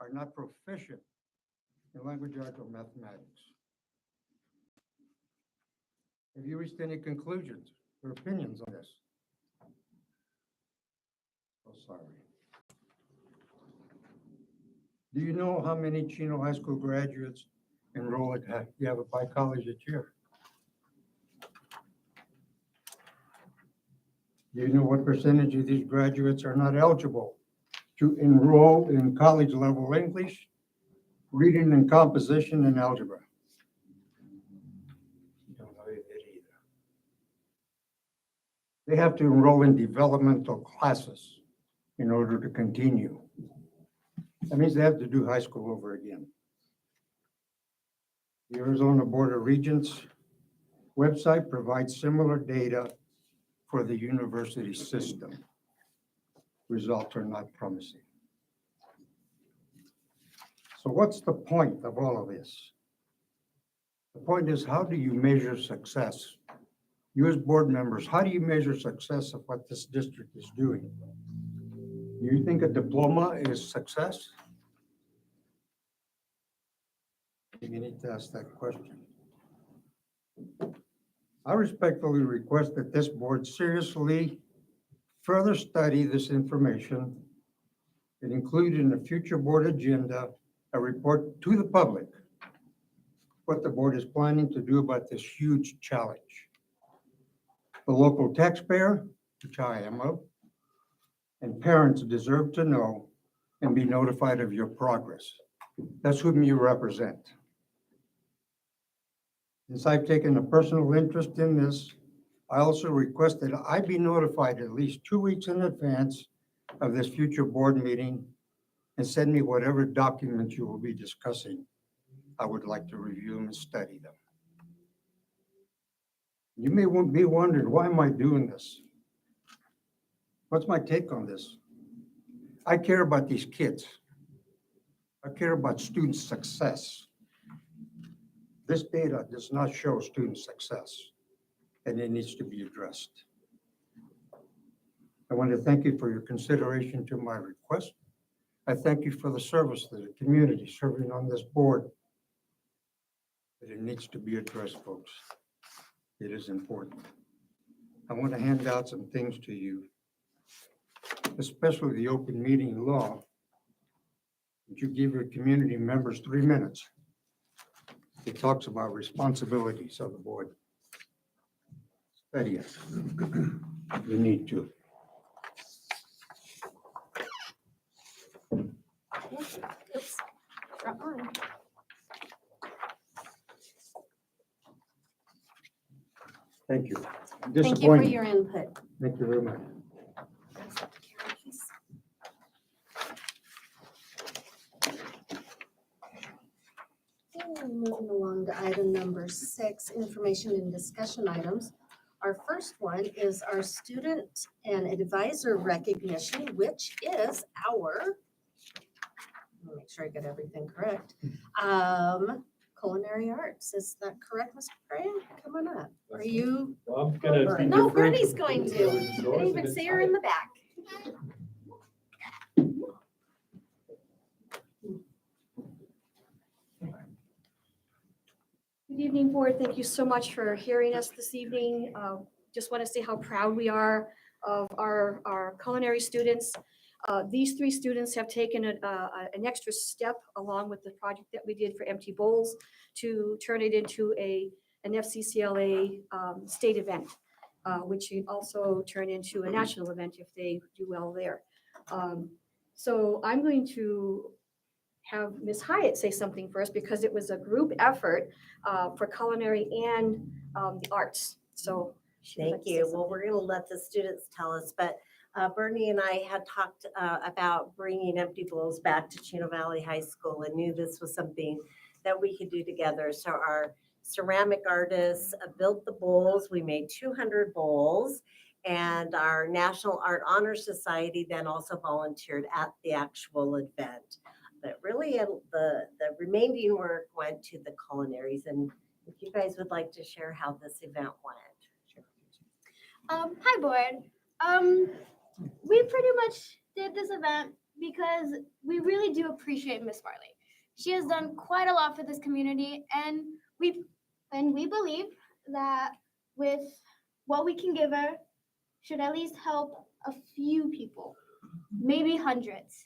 are not proficient in language arts or mathematics. Have you reached any conclusions or opinions on this? Oh, sorry. Do you know how many Chino High School graduates enroll at Yavapai College each year? Do you know what percentage of these graduates are not eligible to enroll in college level English, reading and composition, and algebra? You don't know it either. They have to enroll in developmental classes in order to continue. That means they have to do high school over again. The Arizona Board of Regents website provides similar data for the university system. Results are not promising. So what's the point of all of this? The point is, how do you measure success? You as board members, how do you measure success of what this district is doing? Do you think a diploma is success? You need to ask that question. I respectfully request that this board seriously further study this information and include in the future board agenda a report to the public what the board is planning to do about this huge challenge. The local taxpayer, which I am of, and parents deserve to know and be notified of your progress. That's whom you represent. Since I've taken a personal interest in this, I also request that I be notified at least 2 weeks in advance of this future board meeting and send me whatever documents you will be discussing. I would like to review them and study them. You may be wondering, why am I doing this? What's my take on this? I care about these kids. I care about student success. This data does not show student success, and it needs to be addressed. I want to thank you for your consideration to my request. I thank you for the service to the community serving on this board. But it needs to be addressed, folks. It is important. I want to hand out some things to you, especially the open meeting law. Would you give your community members 3 minutes? It talks about responsibilities of the board. Study it. You need to. Oops. Wrong one. Thank you. Thank you for Disappointing. your input. Thank you very much. Okay, moving along to item number 6, information and discussion items. Our first one is our student and advisor recognition, which is our, let me make sure I get everything correct, culinary arts. Is that correct, Mr. Brian? Come on up. Are you? Well, I'm gonna. No, Bernie's going to. I didn't even see her in the back. Good evening, board. Thank you so much for hearing us this evening. Just want to say how proud we are of our culinary students. These 3 students have taken an extra step along with the project that we did for Empty Bowls to turn it into an FCCLA state event, which should also turn into a national event if they do well there. So I'm going to have Ms. Hyatt say something first because it was a group effort for culinary and the arts. So she would like Thank to say you. Well, something. we're going to let the students tell us, but Bernie and I had talked about bringing Empty Bowls back to Chino Valley High School and knew this was something that we could do together. So our ceramic artists built the bowls. We made 200 bowls, and our National Art Honor Society then also volunteered at the actual event. But really, the remaining work went to the culinaries. And if you guys would like to share how this event went. Hi, board. We pretty much did this event because we really do appreciate Miss Marley. She has done quite a lot for this community, and we believe that with what we can give her should at least help a few people, maybe hundreds.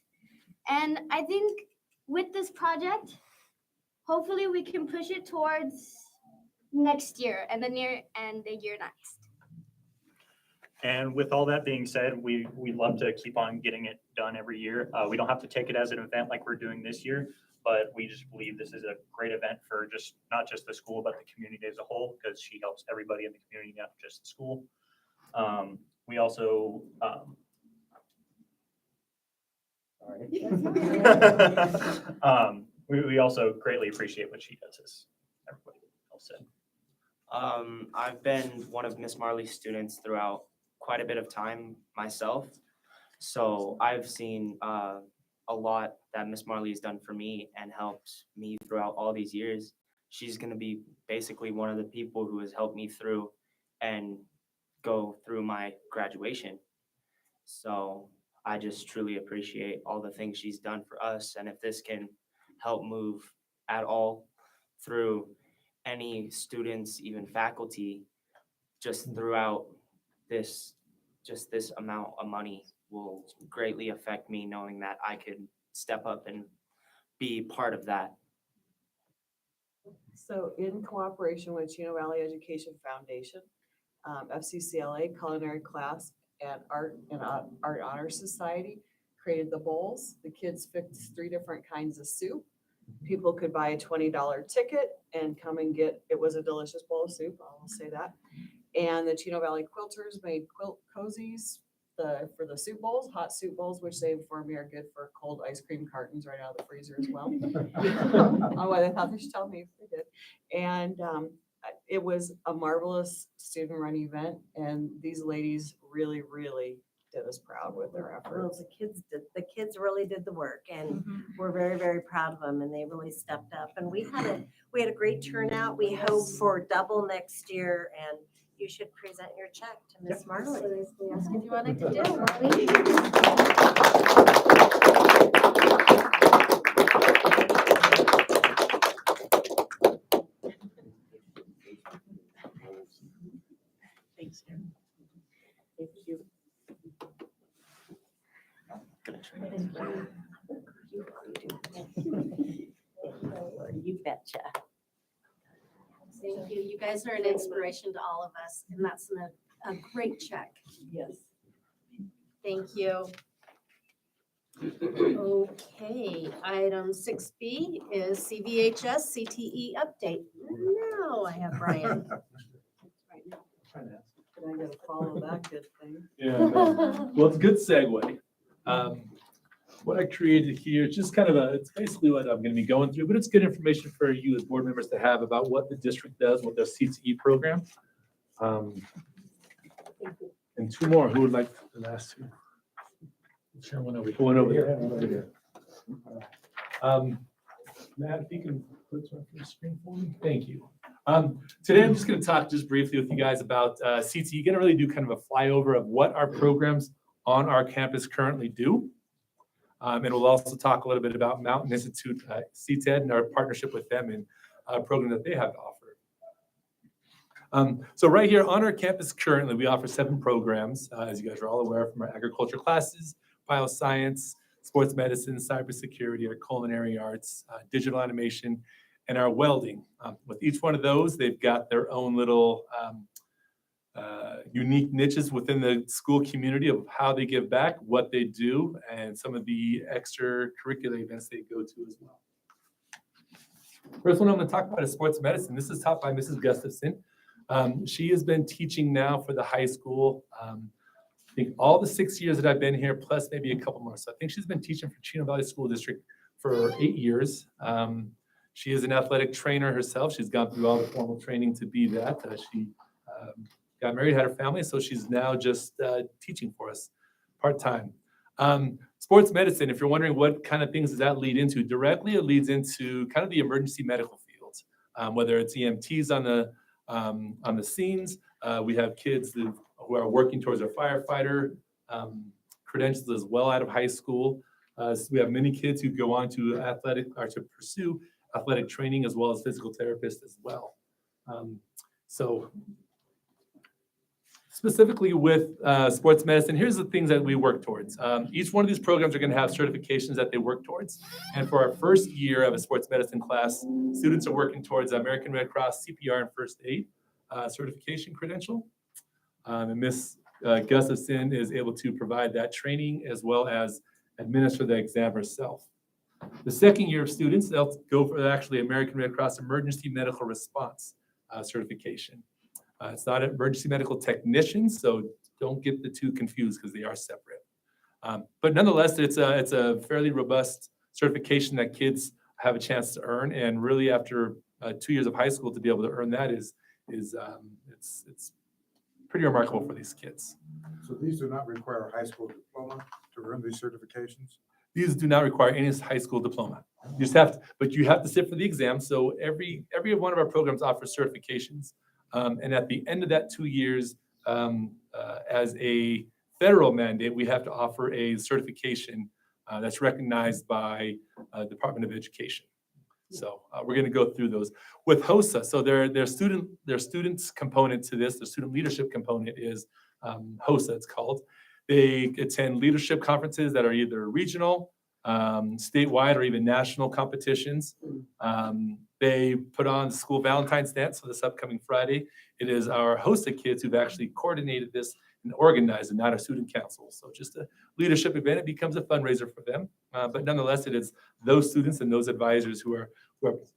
And I think with this project, hopefully we can push it towards next year and the year next. And with all that being said, we love to keep on getting it done every year. We don't have to take it as an event like we're doing this year, but we just believe this is a great event for just not just the school, but the community as a whole, because she helps everybody in the community, not just the school. We also, we also greatly appreciate what she does, as everybody else said. I've been one of Miss Marley's students throughout quite a bit of time myself. So I've seen a lot that Miss Marley has done for me and helped me throughout all these years. She's going to be basically one of the people who has helped me through and go through my graduation. So I just truly appreciate all the things she's done for us. And if this can help move at all through any students, even faculty, just throughout this amount of money will greatly affect me, knowing that I could step up and be part of that. So in cooperation with Chino Valley Education Foundation, FCCLA Culinary Class and Art Honor Society created the bowls. The kids picked 3 different kinds of soup. People could buy a $20 ticket and come and get, it was a delicious bowl of soup, I will say that. And the Chino Valley Quilters made quilt cozies for the soup bowls, hot soup bowls, which they informed me are good for cold ice cream cartons right out of the freezer as well. Oh, I thought they should tell me if they did. And it was a marvelous student-run event, and these ladies really, really did us proud with their Well, efforts. the kids really did the work, and we're very, very proud of them, and they really stepped up. And we had a great turnout. We hope for double next year, and you should present your check to Miss Marley. We asked if you wanted to do. Thanks, Erin. Thank you. You betcha. Thank you. You guys are an inspiration to all of us, and that's a great check. Yes. Thank you. Okay, item 6B is CVHS CTE update. Now I have Brian. But I gotta follow that good thing. Yeah, well, it's a good segue. What I created here, just kind of it's basically what I'm gonna be going through, but it's good information for you as board members to have about what the district does with their CTE program. And 2 more, who would like the last 2? Sure, one over One over there. Matt, if you can put some up on the screen for me, thank you. Today, I'm just going to talk just briefly with you guys about CTE. Going to really do kind of a flyover of what our programs on our campus currently do. And we'll also talk a little bit about Mountain Institute, CTED, and our partnership with them and a program that they have to offer. So right here on our campus currently, we offer 7 programs, as you guys are all aware, from our agriculture classes, bioscience, sports medicine, cybersecurity, our culinary arts, digital animation, and our welding. With each one of those, they've got their own little unique niches within the school community of how they give back, what they do, and some of the extracurricular events they go to as well. First one I'm going to talk about is sports medicine. This is taught by Mrs. Gustafson. She has been teaching now for the high school, I think all the 6 years that I've been here, plus maybe a couple more. So I think she's been teaching for Chino Valley School District for 8 years. She is an athletic trainer herself. She's gone through all the formal training to be that. She got married, had her family, so she's now just teaching for us part-time. Sports medicine, if you're wondering what kind of things does that lead into, directly it leads into kind of the emergency medical field, whether it's EMTs on the scenes. We have kids who are working towards their firefighter credentials as well out of high school. So we have many kids who go on to to pursue athletic training as well as physical therapists as well. So specifically with sports medicine, here's the things that we work towards. Each one of these programs are going to have certifications that they work towards. And for our first year of a sports medicine class, students are working towards American Red Cross CPR and first aid certification credential. And Ms. Gustafson is able to provide that training as well as administer the exam herself. The second year of students, they'll go for actually American Red Cross Emergency Medical Response certification. It's not an emergency medical technician, so don't get the two confused because they are separate. But nonetheless, it's a fairly robust certification that kids have a chance to earn, and really after 2 years of high school to be able to earn that is it's pretty remarkable for these kids. So these do not require a high school diploma to earn these certifications? These do not require any high school diploma. You just have to, but you have to sit for the exam. So every one of our programs offers certifications. And at the end of that 2 years, as a federal mandate, we have to offer a certification that's recognized by Department of Education. So we're going to go through those with HOSA. So their students component to this, the student leadership component is HOSA. It's called. They attend leadership conferences that are either regional, statewide, or even national competitions. They put on the school Valentine's dance, so this upcoming Friday. It is our HOSA kids who've actually coordinated this and organized it, not our student council. So just a leadership event. It becomes a fundraiser for them. But nonetheless, it is those students and those advisors who are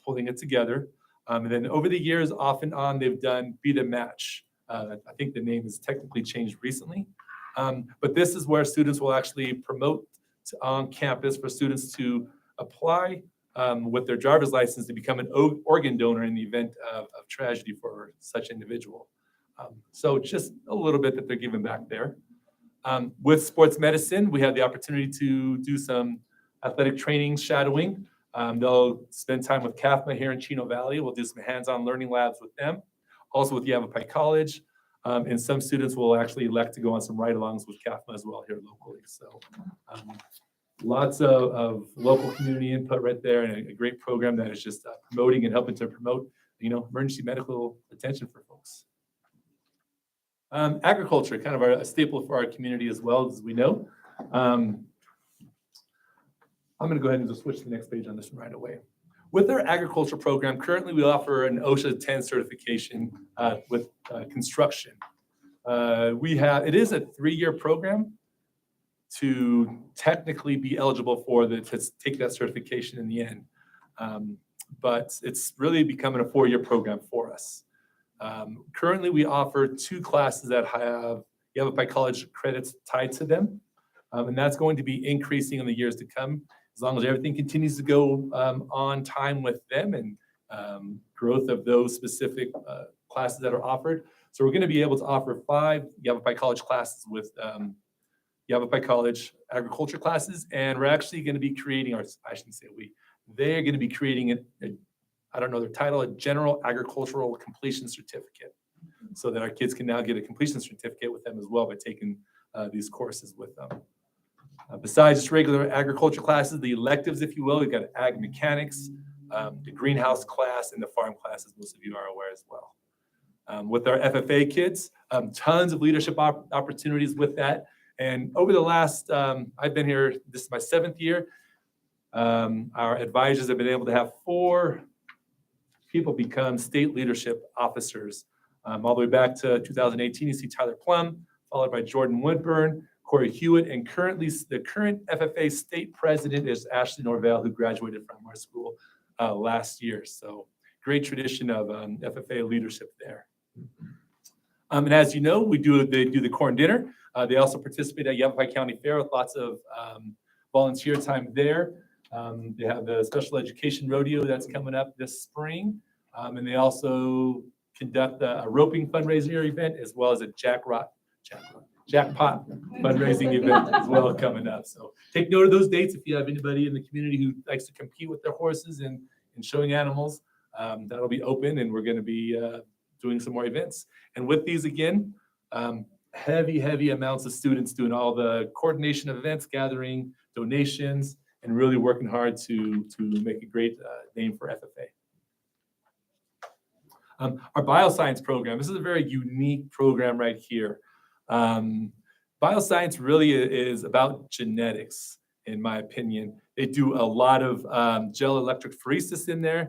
pulling it together. And then over the years, off and on, they've done Be the Match. I think the name has technically changed recently. But this is where students will actually promote on campus for students to apply with their driver's license to become an organ donor in the event of tragedy for such individual. So just a little bit that they're giving back there. With sports medicine, we have the opportunity to do some athletic training shadowing. They'll spend time with CAFMA here in Chino Valley. We'll do some hands-on learning labs with them. Also with Yavapai College. And some students will actually elect to go on some ride-alongs with CAFMA as well here locally. So lots of local community input right there, and a great program that is just promoting and helping to promote, emergency medical attention for folks. Agriculture, kind of a staple for our community as well, as we know. I'm going to go ahead and just switch to the next page on this one right away. With our agriculture program, currently we offer an OSHA 10 certification with construction. It is a 3-year program to technically be eligible to take that certification in the end. But it's really becoming a 4-year program for us. Currently, we offer 2 classes that have Yavapai College credits tied to them. And that's going to be increasing in the years to come, as long as everything continues to go on time with them and growth of those specific classes that are offered. So we're going to be able to offer 5 Yavapai College classes with Yavapai College agriculture classes, and we're actually going to be creating, or I shouldn't say we, they're going to be creating I don't know their title, a General Agricultural Completion Certificate, so that our kids can now get a completion certificate with them as well by taking these courses with them. Besides just regular agriculture classes, the electives, if you will, we've got ag mechanics, the greenhouse class, and the farm class, as most of you are aware as well. With our FFA kids, tons of leadership opportunities with that. And over the last, I've been here, this is my 7th year, our advisors have been able to have 4 people become state leadership officers. All the way back to 2018, you see Tyler Plum, followed by Jordan Woodburn, Corey Hewitt, and currently the current FFA state president is Ashley Norvell, who graduated from our school last year. So great tradition of FFA leadership there. And as you know, they do the corn dinner. They also participate at Yavapai County Fair with lots of volunteer time there. They have the special education rodeo that's coming up this spring. And they also conduct a roping fundraiser event as well as a jackpot fundraising event as well coming up. So take note of those dates if you have anybody in the community who likes to compete with their horses and showing animals. That'll be open, and we're going to be doing some more events. And with these, again, heavy amounts of students doing all the coordination of events, gathering, donations, and really working hard to make a great name for FFA. Our bioscience program, this is a very unique program right here. Bioscience really is about genetics, in my opinion. They do a lot of gel electrophoresis in there.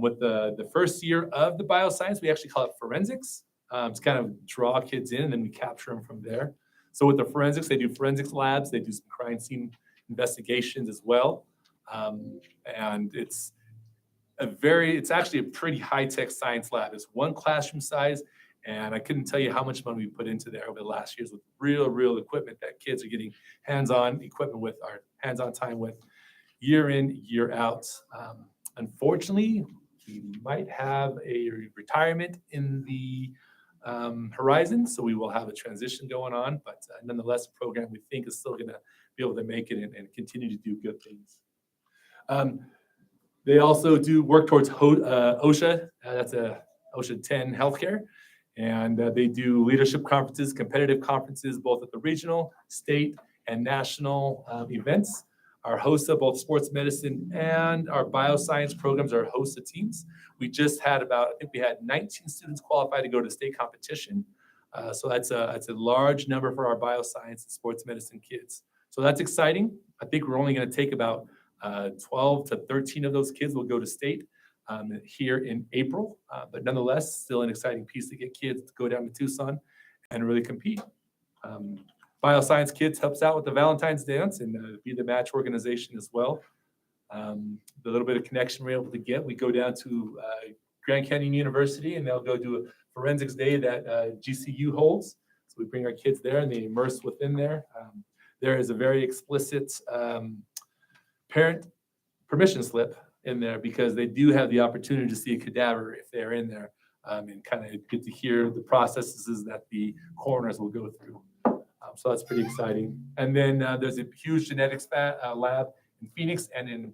With the first year of the bioscience, we actually call it forensics. To kind of draw kids in and then we capture them from there. So with the forensics, they do forensics labs, they do some crime scene investigations as well. And it's actually a pretty high-tech science lab. It's one classroom size, and I couldn't tell you how much money we put into there over the last years with real equipment that kids are getting hands-on equipment with, or hands-on time with, year in, year out. Unfortunately, we might have a retirement in the horizon, so we will have a transition going on, but nonetheless, the program we think is still gonna be able to make it and continue to do good things. They also do work towards OSHA, that's a OSHA 10 healthcare, and they do leadership conferences, competitive conferences, both at the regional, state, and national events. Our HOSA, both sports medicine and our bioscience programs are HOSA teams. We just had I think we had 19 students qualified to go to state competition. So that's a large number for our bioscience and sports medicine kids. So that's exciting. I think we're only gonna take about 12 to 13 of those kids will go to state here in April. But nonetheless, still an exciting piece to get kids to go down to Tucson and really compete. Bioscience Kids helps out with the Valentine's dance and be the match organization as well. The little bit of connection we're able to get, we go down to Grand Canyon University and they'll go do a forensics day that GCU holds. So we bring our kids there and they immerse within there. There is a very explicit parent permission slip in there because they do have the opportunity to see a cadaver if they're in there and kind of get to hear the processes that the coroners will go through. So that's pretty exciting. And then there's a huge genetics lab in Phoenix and in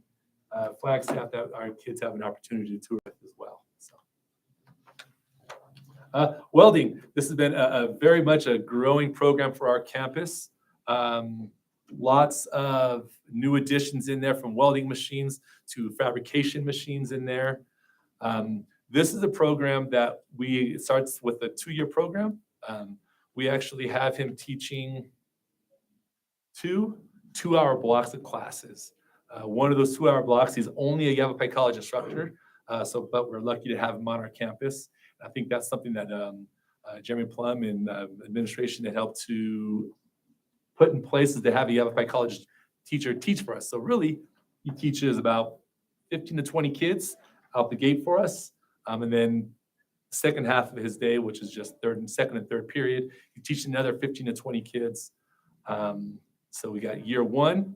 Flagstaff that our kids have an opportunity to tour with as well. So, welding, this has been a very much a growing program for our campus. Lots of new additions in there, from welding machines to fabrication machines in there. This is a program that it starts with a 2-year program. We actually have him teaching 2-hour blocks of classes. One of those 2-hour blocks, he's only a Yavapai College instructor, but we're lucky to have him on our campus. I think that's something that Jeremy Plum and administration had helped to put in place, is to have a Yavapai College teacher teach for us. So really, he teaches about 15 to 20 kids out the gate for us. And then second half of his day, which is just second and third period, he teaches another 15 to 20 kids. So we got year 1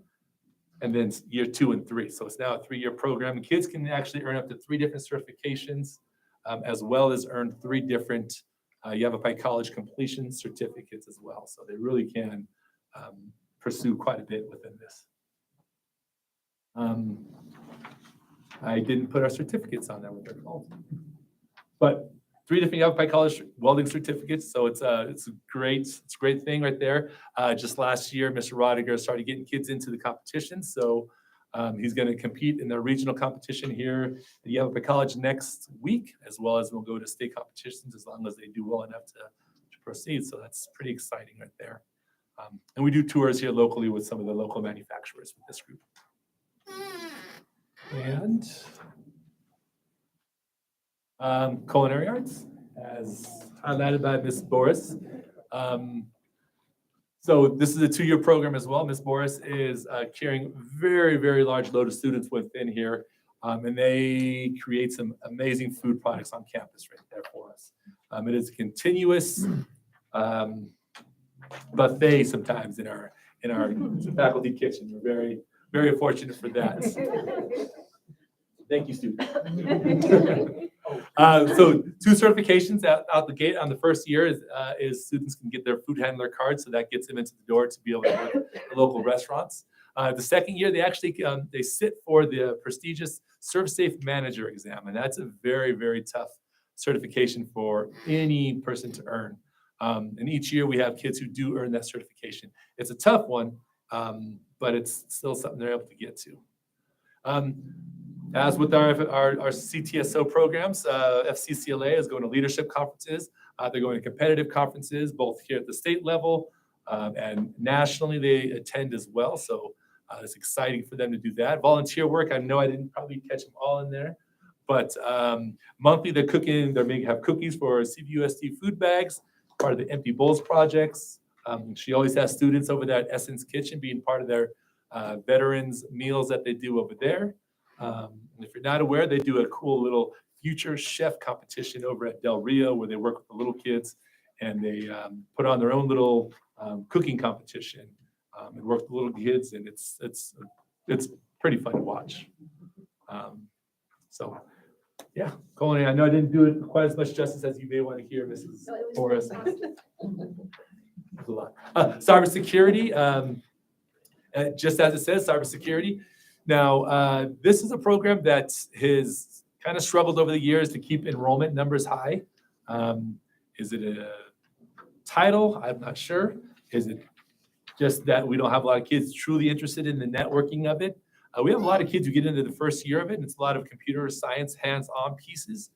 and then year 2 and 3. So it's now a 3-year program. And kids can actually earn up to 3 different certifications, as well as earn 3 different Yavapai College completion certificates as well. So they really can pursue quite a bit within this. I didn't put our certificates on there, what they're called. But 3 different Yavapai College welding certificates, so it's a great thing right there. Just last year, Mr. Rodiger started getting kids into the competition, so he's going to compete in the regional competition here at Yavapai College next week, as well as we'll go to state competitions as long as they do well enough to proceed. So that's pretty exciting right there. And we do tours here locally with some of the local manufacturers with this group. And culinary arts, as highlighted by Ms. Boris. So this is a 2-year program as well. Ms. Boris is carrying very large load of students within here, and they create some amazing food products on campus right there for us. It is a continuous buffet sometimes in our faculty kitchen. We're very fortunate for that. Thank you, students. So 2 certifications out the gate on the first year is students can get their food handler card, so that gets them into the door to be able to work at local restaurants. The second year, they actually they sit for the prestigious ServSafe Manager exam, and that's a very tough certification for any person to earn. And each year we have kids who do earn that certification. It's a tough one, but it's still something they're able to get to. As with our CTSO programs, FCCLA is going to leadership conferences. They're going to competitive conferences, both here at the state level and nationally they attend as well. So it's exciting for them to do that. Volunteer work, I know I didn't probably catch them all in there, but monthly they're cooking, have cookies for CVUSD food bags, part of the Empty Bowls projects. She always has students over there at Essence Kitchen being part of their veterans meals that they do over there. And if you're not aware, they do a cool little future chef competition over at Del Rio where they work with the little kids and they put on their own little cooking competition and work with the little kids, and it's pretty fun to watch. So yeah, Colleen, I know I didn't do it quite as much justice as you may want to hear, Mrs. Forrest. There's a lot. Cybersecurity, just as it says, cybersecurity. Now, this is a program that has kind of struggled over the years to keep enrollment numbers high. Is it a title? I'm not sure. Is it just that we don't have a lot of kids truly interested in the networking of it? We have a lot of kids who get into the first year of it, and it's a lot of computer science hands-on pieces.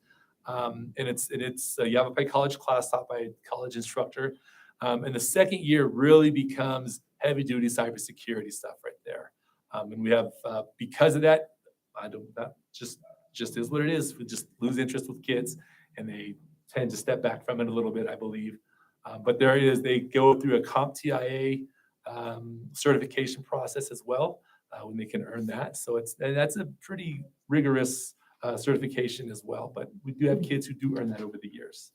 And it's a Yavapai College class taught by a college instructor. And the second year really becomes heavy-duty cybersecurity stuff right there. And we have, because of that, that just is what it is. We just lose interest with kids, and they tend to step back from it a little bit, I believe. But there it is. They go through a CompTIA certification process as well when they can earn that. So that's a pretty rigorous certification as well. But we do have kids who do earn that over the years.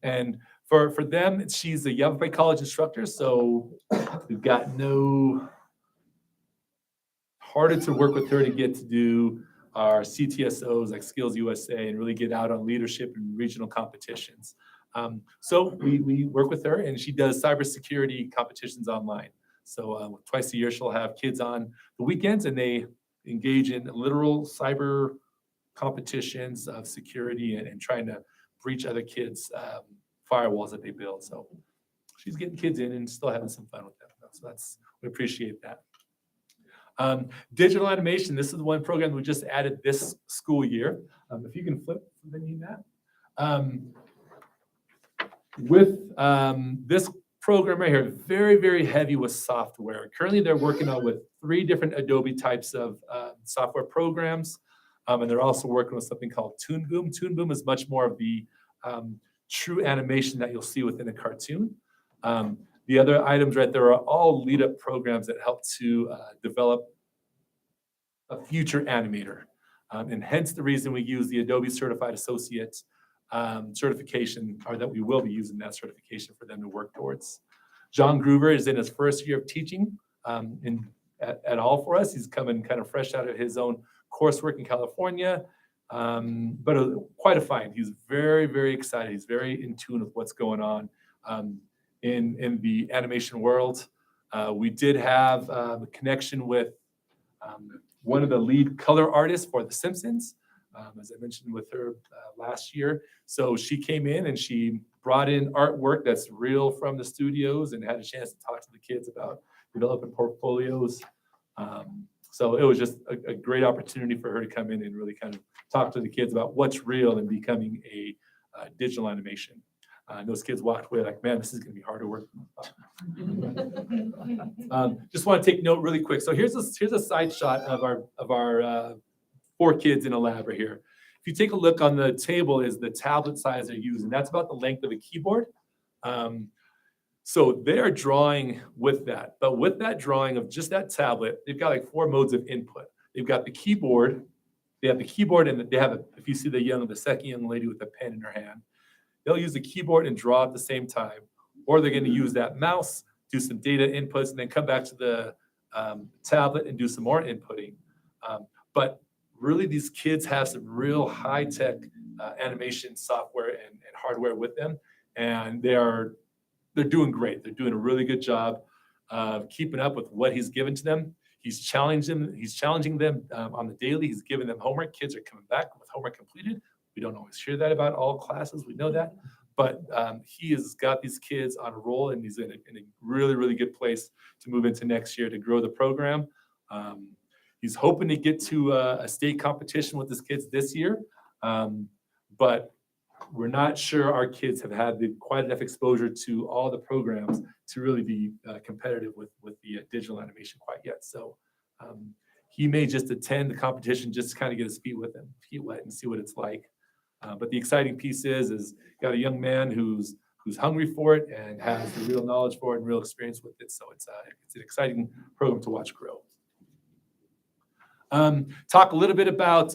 And for them, she's a Yavapai College instructor, so we've got no harder to work with her to get to do our CTSOs like Skills USA and really get out on leadership and regional competitions. So we work with her, and she does cybersecurity competitions online. So twice a year, she'll have kids on the weekends, and they engage in literal cyber competitions of security and trying to breach other kids' firewalls that they build. So she's getting kids in and still having some fun with them. So we appreciate that. Digital animation, this is the one program we just added this school year. If you can flip the new map. With this program right here, very, very heavy with software. Currently, they're working on with 3 different Adobe types of software programs. And they're also working with something called Toon Boom. Toon Boom is much more of the true animation that you'll see within a cartoon. The other items right there are all lead-up programs that help to develop a future animator. And hence the reason we use the Adobe Certified Associate certification, or that we will be using that certification for them to work towards. John Gruber is in his first year of teaching at all for us. He's coming kind of fresh out of his own coursework in California, but quite a find. He's very, very excited. He's very in tune with what's going on in the animation world. We did have a connection with one of the lead color artists for The Simpsons, as I mentioned with her last year. So she came in and she brought in artwork that's real from the studios and had a chance to talk to the kids about developing portfolios. So it was just a great opportunity for her to come in and really kind of talk to the kids about what's real and becoming a digital animation. Those kids walked away like, man, this is going to be hard to work. Just want to take note really quick. So here's a side shot of our 4 kids in a lab right here. If you take a look on the table is the tablet size they're using. That's about the length of a keyboard. So they are drawing with that. But with that drawing of just that tablet, they've got like 4 modes of input. They've got the keyboard. They have the keyboard, and they have if you see the second young lady with a pen in her hand, they'll use the keyboard and draw at the same time. Or they're going to use that mouse, do some data inputs, and then come back to the tablet and do some more inputting. But really, these kids have some real high-tech animation software and hardware with them, and they're doing great. They're doing a really good job of keeping up with what he's given to them. He's challenging them on the daily. He's giving them homework. Kids are coming back with homework completed. We don't always hear that about all classes. We know that, But he has got these kids on a roll, and he's in a really, really good place to move into next year to grow the program. He's hoping to get to a state competition with his kids this year, but we're not sure our kids have had quite enough exposure to all the programs to really be competitive with the digital animation quite yet. So he may just attend the competition just to kind of get his feet wet and see what it's like. But the exciting piece is got a young man who's hungry for it and has the real knowledge for it and real experience with it. So it's an exciting program to watch grow. Talk a little bit about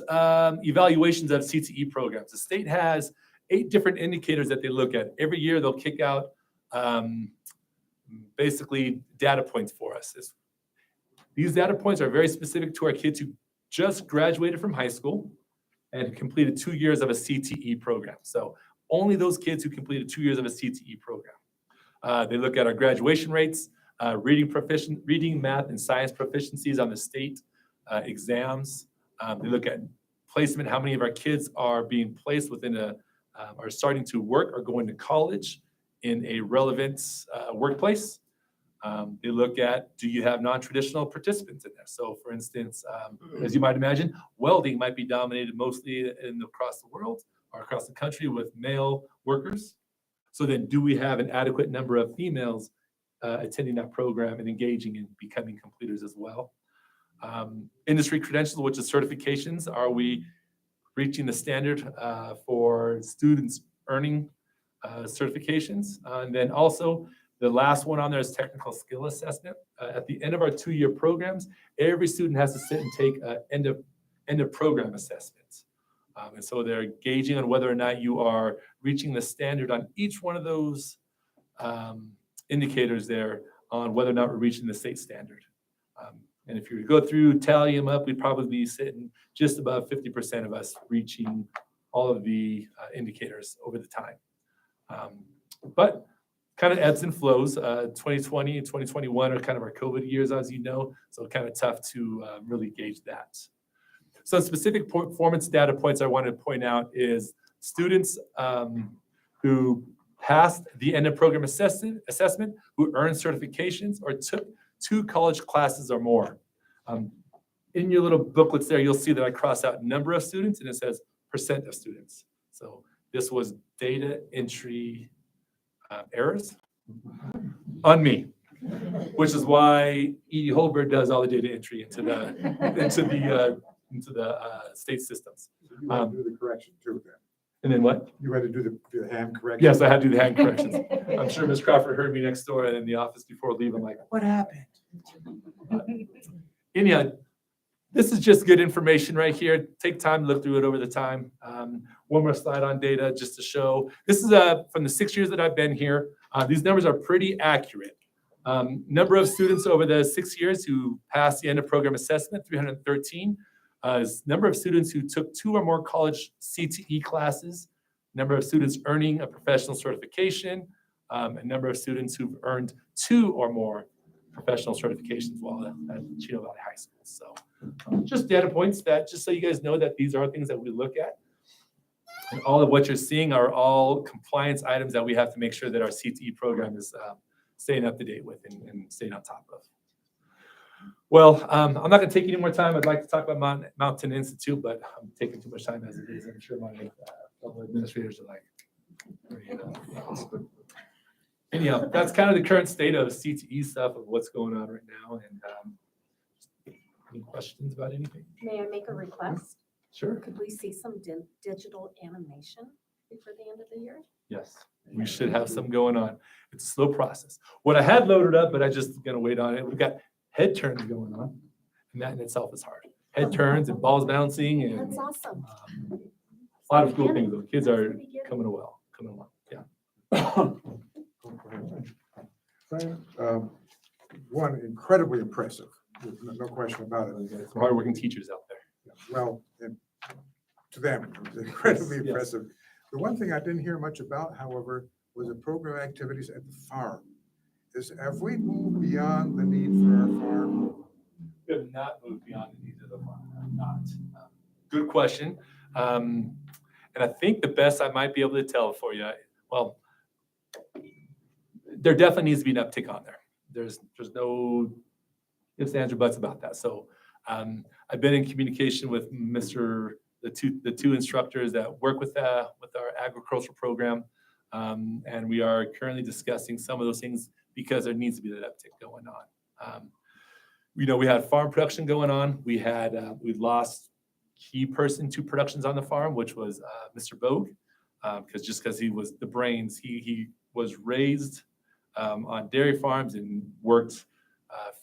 evaluations of CTE programs. The state has 8 different indicators that they look at. Every year they'll kick out basically data points for us. These data points are very specific to our kids who just graduated from high school and completed 2 years of a CTE program. So only those kids who completed 2 years of a CTE program. They look at our graduation rates, reading, math, and science proficiencies on the state exams. They look at placement, how many of our kids are being placed within are starting to work or going to college in a relevant workplace. They look at, do you have non-traditional participants in there? So for instance, as you might imagine, welding might be dominated mostly across the world or across the country with male workers. So then do we have an adequate number of females attending that program and engaging and becoming completers as well? Industry credentials, which is certifications. Are we reaching the standard for students earning certifications? And then also, the last one on there is technical skill assessment. At the end of our 2-year programs, every student has to sit and take end of program assessments. And so they're gauging on whether or not you are reaching the standard on each one of those indicators there on whether or not we're reaching the state standard. And if you were to go through, tally them up, we'd probably be sitting just above 50% of us reaching all of the indicators over the time. But kind of ebbs and flows. 2020 and 2021 are kind of our COVID years, as you know, so kind of tough to really gauge that. So specific performance data points I want to point out is students who passed the end of program assessment, who earned certifications or took 2 college classes or more. In your little booklets there, you'll see that I cross out number of students and it says percent of students. So this was data entry errors on me, which is why Edie Holberg does all the data entry into the state systems. You had to do the correction too then. And then what? You had to do the hand correction. Yes, I had to do the hand corrections. I'm sure Ms. Crawford heard me next door in the office before leaving, like, what happened? Anyhow, this is just good information right here. Take time to look through it over the time. One more slide on data just to show. This is from the 6 years that I've been here. These numbers are pretty accurate. Number of students over the 6 years who passed the end of program assessment, 313. Number of students who took 2 or more college CTE classes, number of students earning a professional certification, a number of students who've earned 2 or more professional certifications while at Chino Valley High School. So just data points that, just so you guys know that these are things that we look at. And all of what you're seeing are all compliance items that we have to make sure that our CTE program is staying up to date with and staying on top of. Well, I'm not going to take any more time. I'd like to talk about Mountain Institute, but I'm taking too much time as it is. I'm sure my fellow administrators are like, anyhow, that's kind of the current state of CTE stuff of what's going on right now. And any questions about anything? May I make a request? Sure. Could we see some digital animation before the end of the year? Yes, we should have some going on. It's a slow process. What I had loaded up, but I just going to wait on it. We've got head turns going on, and that in itself is hard. Head turns and balls bouncing and That's awesome. a lot of cool things. The kids are coming well. Yeah. One, incredibly impressive, no question about it. Some hardworking teachers out there. Well, and to them, it was incredibly Yes. impressive. The one thing I didn't hear much about, however, was the program activities at the farm. Have we moved beyond the need for our farm? We have not moved beyond the needs of the farm. Not. Good question. And I think the best I might be able to tell for you, well, there definitely needs to be an uptick on there. There's no ifs, ands, or buts about that. So I've been in communication with the two instructors that work with our agricultural program. And we are currently discussing some of those things because there needs to be that uptick going on. We had farm production going on. We lost key person to productions on the farm, which was Mr. Bogue, because he was the brains. He was raised on dairy farms and worked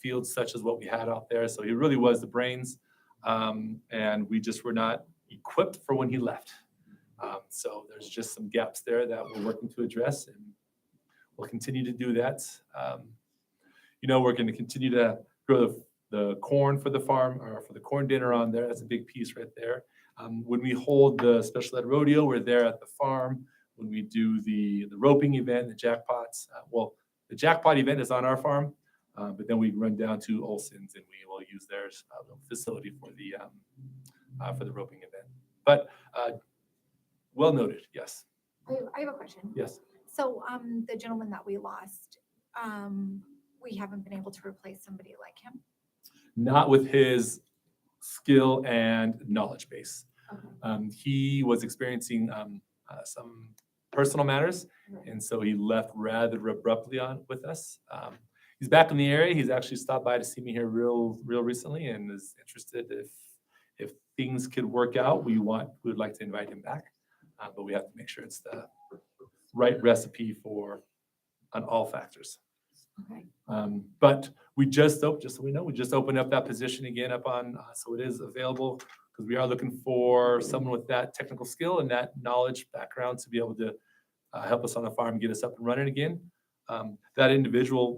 fields such as what we had out there. So he really was the brains. And we just were not equipped for when he left. So there's just some gaps there that we're working to address, and we'll continue to do that. We're going to continue to grow the corn for the farm, or for the corn dinner on there. That's a big piece right there. When we hold the special ed rodeo, we're there at the farm. When we do the roping event, the jackpots, the jackpot event is on our farm, but then we run down to Olson's and we will use their facility for the roping event. But well noted, yes. I have a question. Yes. So the gentleman that we lost, we haven't been able to replace somebody like him? Not with his skill and knowledge base. Okay. He was experiencing some personal matters, and so he left rather abruptly with us. He's back in the area. He's actually stopped by to see me here real recently, and is interested if things could work out. We would like to invite him back, but we have to make sure it's the right recipe on all factors. Okay. But we just so we know, we just opened up that position again up on, so it is available, because we are looking for someone with that technical skill and that knowledge background to be able to help us on the farm, get us up and running again. That individual,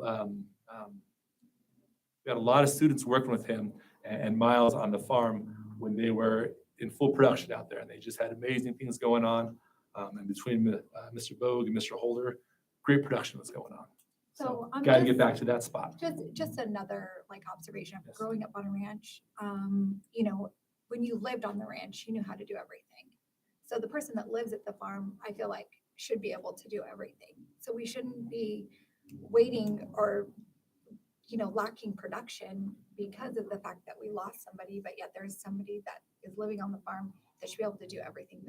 we had a lot of students working with him and Miles on the farm when they were in full production out there, and they just had amazing things going on. And between Mr. Bogue and Mr. Holder, great production was going on. So I'm got to just- get back to that spot. Just another observation of Yes. growing up on a ranch. When you lived on the ranch, you knew how to do everything. So the person that lives at the farm, I feel like, should be able to do everything. So we shouldn't be waiting or lacking production because of the fact that we lost somebody, but yet there's somebody that is living on the farm that should be able to do everything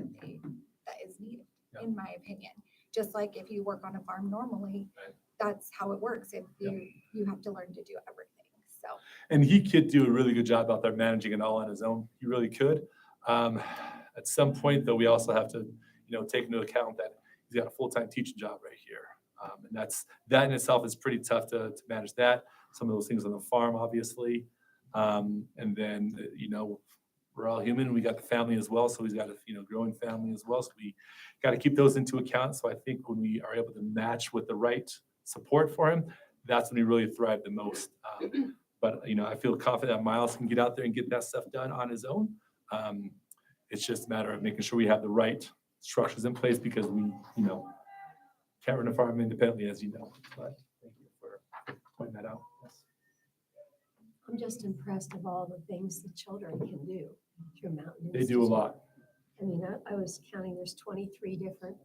that is needed, Yeah. in my opinion. Just like if you work on a farm normally, Right. that's how it works. If Yeah. you have to learn to do everything. So And he could do a really good job out there managing it all on his own. He really could. At some point, though, we also have to, take into account that he's got a full-time teaching job right here. And that in itself is pretty tough to manage that. Some of those things on the farm, obviously. And then, we're all human. We got the family as well. So he's got a, growing family as well. So we got to keep those into account. So I think when we are able to match with the right support for him, that's when he really thrived the most. But, I feel confident that Miles can get out there and get that stuff done on his own. It's just a matter of making sure we have the right structures in place, because we, can't run a farm independently, as you know. But thank you for pointing that out. Yes. I'm just impressed of all the things the children can do through Mountain They do a Institute. lot. I mean, I was counting, there's 23 different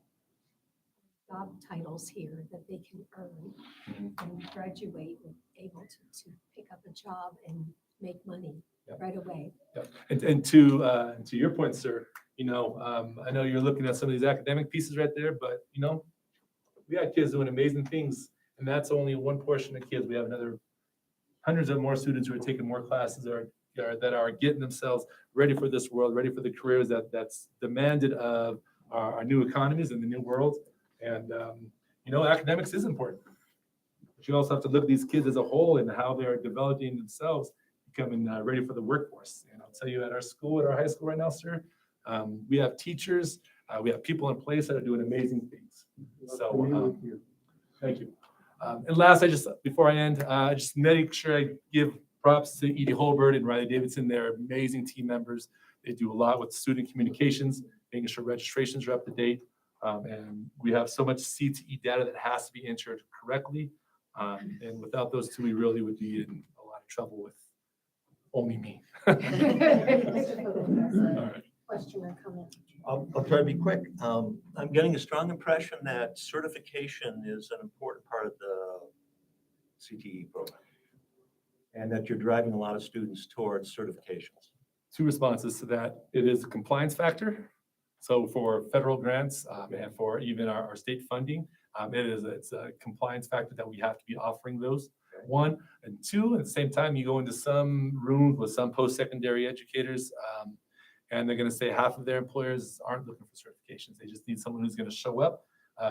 job titles here that they can earn Mhm. and graduate and able to pick up a job and make money Yep. right away. Yep. And to your point, sir, I know you're looking at some of these academic pieces right there, but, we got kids doing amazing things, and that's only one portion of kids. We have another hundreds of more students who are taking more classes that are getting themselves ready for this world, ready for the careers that's demanded of our new economies and the new world. And, academics is important. But you also have to look at these kids as a whole and how they're developing themselves, becoming ready for the workforce. And I'll tell you, at our school, at our high school right now, sir, we have teachers, we have people in place that are doing amazing things. So, thank you. And last, before I end, just make sure I give props to Edie Holbert and Riley Davidson. They're amazing team members. They do a lot with student communications, making sure registrations are up to date. And we have so much CTE data that has to be entered correctly. And without those two, we really would be in a lot of trouble with only me. All right. question or comment? I'll try to be quick. I'm getting a strong impression that certification is an important part of the CTE program, and that you're driving a lot of students towards certifications. Two responses to that. It is a compliance factor. So for federal grants and for even our state funding, it's a compliance factor that we have to be offering those. Okay. One, and two, at the same time, you go into some rooms with some post-secondary educators, and they're going to say half of their employers aren't looking for certifications. They just need someone who's going to show up,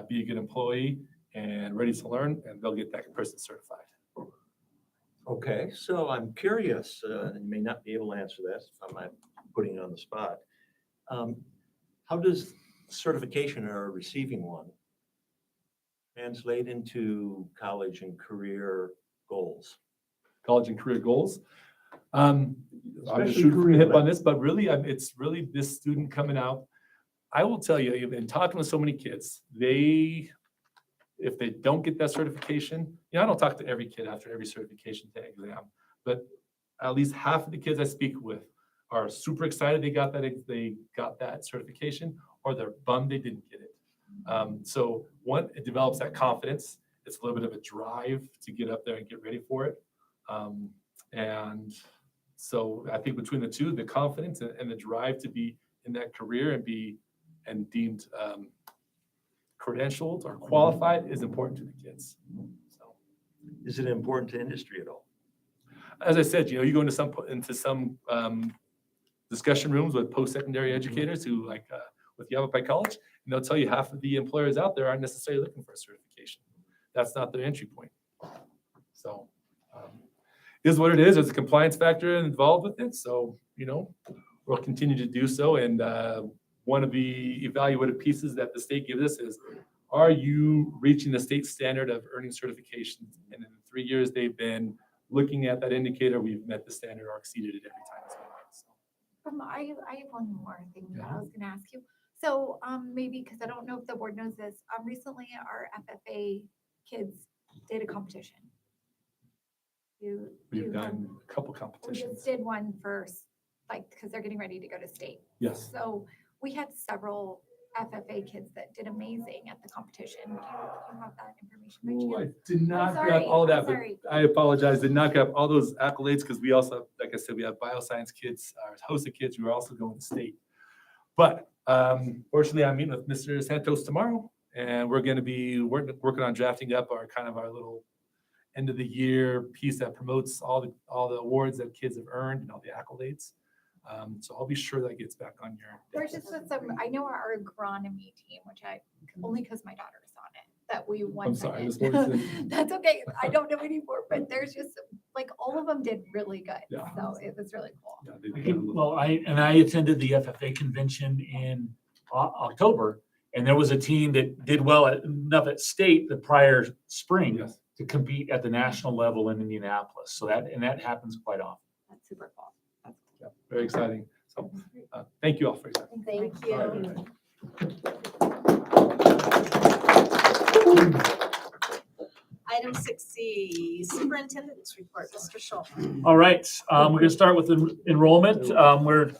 be a good employee, and ready to learn, and they'll get that person certified. Okay, so I'm curious, and you may not be able to answer this if I'm not putting you on the spot. How does certification or receiving one translate into college and career goals? College and career goals. I'm going to Especially shoot from the career hip on led. this, but really, it's really this student coming out. I will tell you, I've been talking with so many kids, if they don't get that certification, I don't talk to every kid after every certification exam, but at least half of the kids I speak with are super excited they got that certification, or they're bummed they didn't get it. So one, it develops that confidence. It's a little bit of a drive to get up there and get ready for it. And so I think between the two, the confidence and the drive to be in that career and deemed credentialed or qualified is important to the kids. So, Is it important to industry at all? as I said, you go into some discussion rooms with post-secondary educators who with Yavapai College, and they'll tell you half of the employers out there aren't necessarily looking for a certification. That's not their entry point. So it is what it is. There's a compliance factor involved with it. So, we'll continue to do so. And one of the evaluative pieces that the state gives us is, are you reaching the state standard of earning certifications? And in the 3 years they've been looking at that indicator, we've met the standard or exceeded it every time as well. So. I have one more thing that I was gonna ask you. So, maybe, because I don't know if the board knows this, recently our FFA kids did a competition. We've done a couple We competitions. just did one first, because they're getting ready to go to state. Yes. So we had several FFA kids that did amazing at the competition. Do you have that information by Oh, I chance? did not grab sorry, all I'm that, but sorry. I apologize. Did not grab all those accolades because we also, like I said, we have bioscience kids, our host of kids who are also going to state. But fortunately, I'm meeting with Mr. Santos tomorrow, and we're going to be working on drafting up our little end of the year piece that promotes all the awards that kids have earned and all the accolades. So I'll be sure that gets back on your. There's just I know our agronomy team, which only because my daughter is on it, that we won. I'm sorry, second. this one That's okay. I don't know anymore, but there's just, all of them did really good. Yeah. So it was really cool. Yeah, they Okay, did a little- well, I attended the FFA convention in October, and there was a team that did well enough at state the prior spring Yes. to compete at the national level in Indianapolis. So that happens quite often. That's super cool. Yeah, very exciting. So thank you all for your time. Thank you. Item 6C, Superintendent's Report, Mr. Schultz. All right, we're going to start with enrollment. We're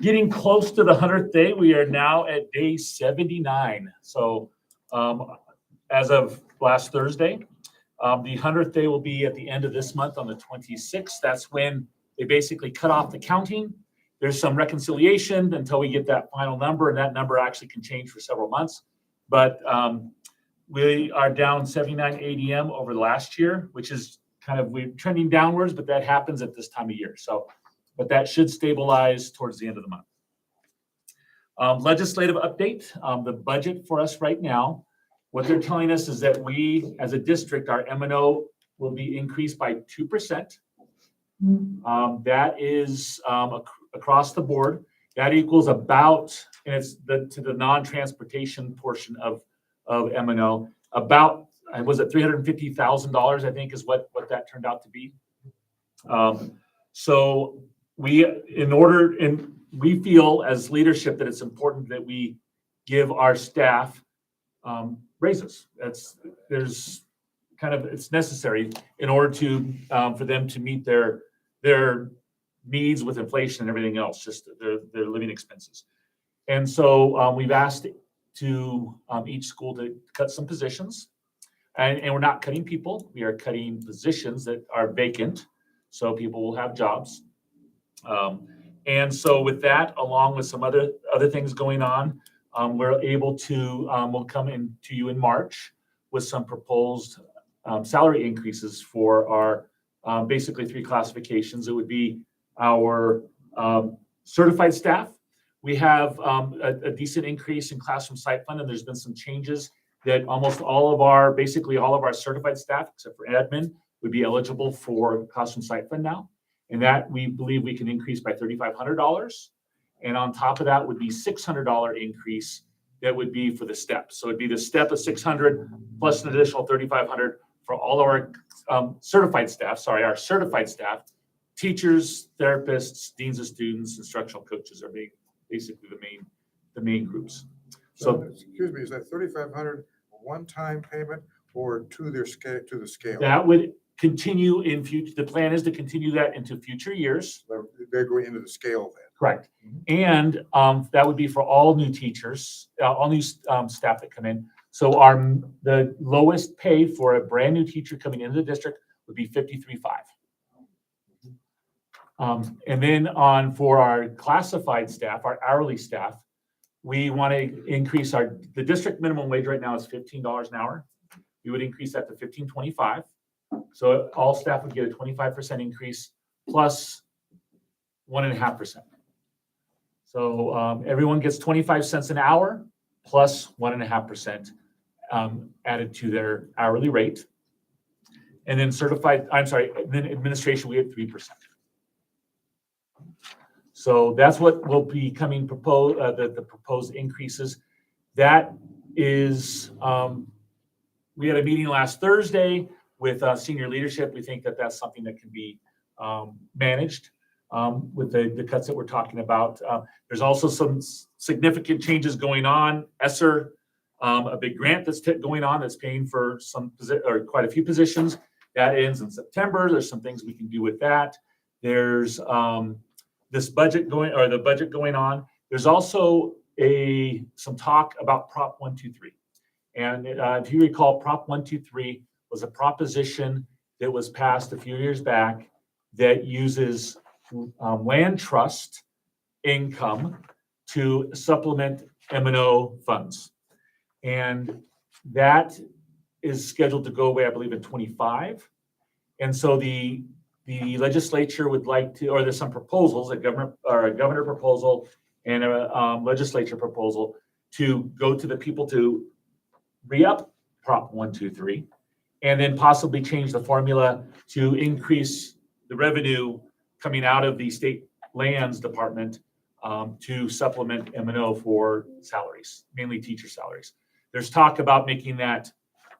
getting close to the 100th day. We are now at day 79. So as of last Thursday, the 100th day will be at the end of this month on the 26th. That's when they basically cut off the counting. There's some reconciliation until we get that final number, and that number actually can change for several months. But we are down 79 ADM over the last year, which is we're trending downwards, but that happens at this time of year. So, but that should stabilize towards the end of the month. Legislative update, the budget for us right now, what they're telling us is that we, as a district, our M&O will be increased by 2%. That is across the board. That equals about, and it's to the non-transportation portion of M&O, about, was it $350,000, I think is what that turned out to be. So we feel as leadership that it's important that we give our staff raises. It's necessary in order to for them to meet their needs with inflation and everything else, just their living expenses. And so we've asked to each school to cut some positions. And we're not cutting people, we are cutting positions that are vacant, so people will have jobs. And so with that, along with some other things going on, we're able to, we'll come in to you in March with some proposed salary increases for our basically 3 classifications. It would be our certified staff. We have a decent increase in classroom site fund, and there's been some changes that almost basically all of our certified staff, except for admin, would be eligible for classroom site fund now. And that we believe we can increase by $3,500. And on top of that would be $600 increase that would be for the step. So it'd be the step of 600 plus an additional 3,500 for all our certified staff, our certified staff, teachers, therapists, deans of students, instructional coaches are basically the main groups. So Excuse me, is that 3,500 one-time payment or to the scale? that would continue in future. The plan is to continue that into future years. They're going into the scale then. Correct. And that would be for all new teachers, all new staff that come in. So the lowest pay for a brand new teacher coming into the district would be $53,500. And then for our classified staff, our hourly staff, we want to increase the district minimum wage right now is $15 an hour. We would increase that to $15.25. So all staff would get a 25% increase plus 1.5%. So everyone gets 25 cents an hour plus 1.5% added to their hourly rate. And then then administration, we have 3%. So that's what will be coming the proposed increases. That is, we had a meeting last Thursday with senior leadership. We think that that's something that can be managed with the cuts that we're talking about. There's also some significant changes going on. ESSER, a big grant that's going on that's paying for quite a few positions. That ends in September. There's some things we can do with that. There's the budget going on. There's also some talk about Prop 123. And if you recall, Prop 123 was a proposition that was passed a few years back that uses land trust income to supplement M&O funds. And that is scheduled to go away, I believe, in 25. And so the legislature would like to, or there's some proposals, a governor proposal and a legislature proposal to go to the people to re-up Prop 123 and then possibly change the formula to increase the revenue coming out of the state lands department to supplement M&O for salaries, mainly teacher salaries. There's talk about making that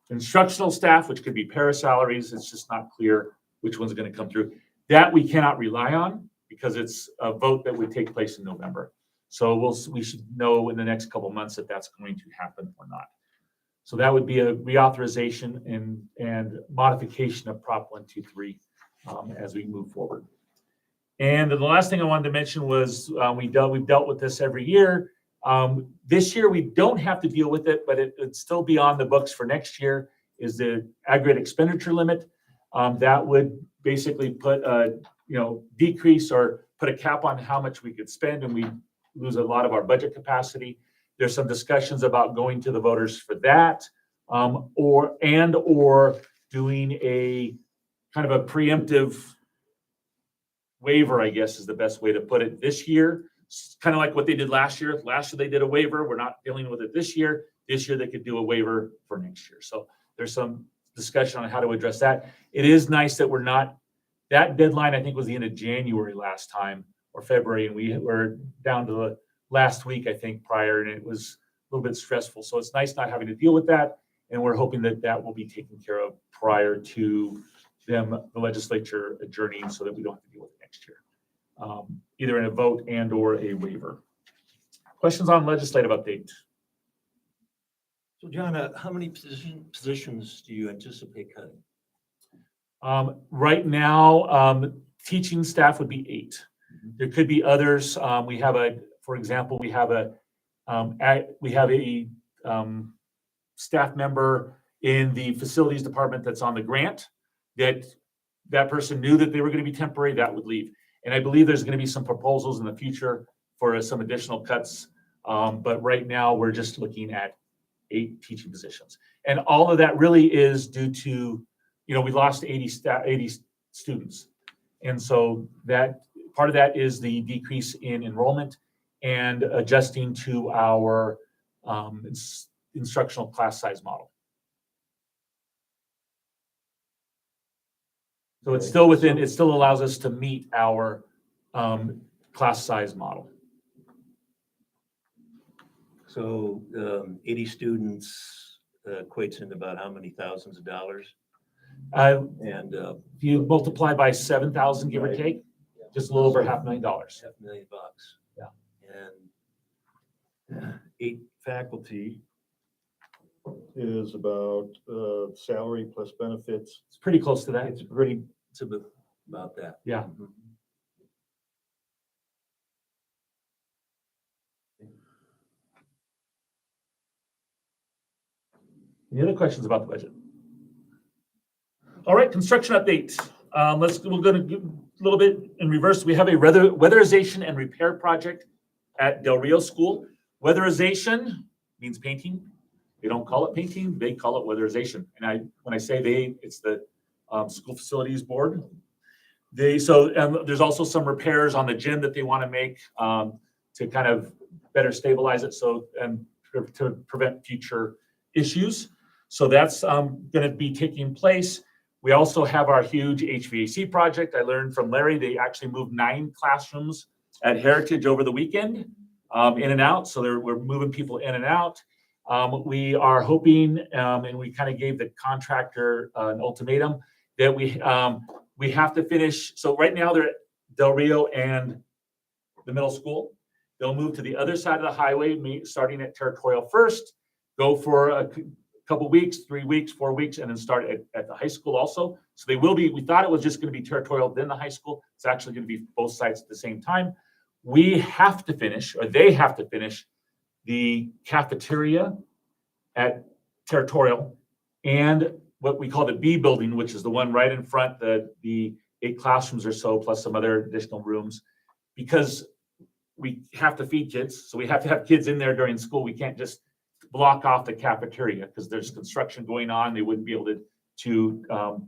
instructional staff, which could be para salaries. It's just not clear which one's going to come through. That we cannot rely on because it's a vote that would take place in November. So we should know in the next couple of months if that's going to happen or not. So that would be a reauthorization and modification of Prop 123 as we move forward. And the last thing I wanted to mention was we've dealt with this every year. This year we don't have to deal with it, but it'd still be on the books for next year. Is the aggregate expenditure limit that would basically put a decrease or put a cap on how much we could spend, and we lose a lot of our budget capacity. There's some discussions about going to the voters for that, or doing a kind of a preemptive waiver, I guess is the best way to put it this year. It's kind of like what they did last year. Last year they did a waiver. We're not dealing with it this year. This year they could do a waiver for next year. So there's some discussion on how to address that. It is nice that we're not, that deadline I think was the end of January last time or February, and we were down to the last week, I think, prior, and it was a little bit stressful. So it's nice not having to deal with that. And we're hoping that that will be taken care of prior to the legislature adjourning so that we don't have to deal with it next year, either in a vote and or a waiver. Questions on legislative update? So John, how many positions do you anticipate cutting? Right now, teaching staff would be 8. There could be others. For example, we have a staff member in the facilities department that's on the grant that person knew that they were going to be temporary, that would leave. And I believe there's going to be some proposals in the future for some additional cuts. But right now, we're just looking at 8 teaching positions. And all of that really is due to, we lost 80 students. And so that part of that is the decrease in enrollment and adjusting to our instructional class size model. So it's still it still allows us to meet our class size model. So 80 students equates into about how many thousands of dollars? And If you multiply by 7,000, give or take, just a little over $500,000. $500,000. Yeah. And 8 faculty is about salary plus benefits. It's pretty close to that. It's about that. Yeah. Any other questions about the budget? All right, construction update. We're going to give a little bit in reverse. We have a weatherization and repair project at Del Rio School. Weatherization means painting. They don't call it painting, they call it weatherization. And when I say they, it's the school facilities board. There's also some repairs on the gym that they want to make to kind of better stabilize it and to prevent future issues. So that's going to be taking place. We also have our huge HVAC project. I learned from Larry, they actually moved 9 classrooms at Heritage over the weekend, in and out. So we're moving people in and out. We are hoping, and we kind of gave the contractor an ultimatum that we have to finish. So right now they're at Del Rio and the middle school. They'll move to the other side of the highway, starting at Territorial first, go for a couple weeks, 3 weeks, 4 weeks, and then start at the high school also. So we thought it was just going to be Territorial, then the high school. It's actually going to be both sites at the same time. We have to finish, or they have to finish, the cafeteria at Territorial and what we call the B building, which is the one right in front, the 8 classrooms or so, plus some other additional rooms, because we have to feed kids. So we have to have kids in there during school. We can't just block off the cafeteria because there's construction going on. They wouldn't be able to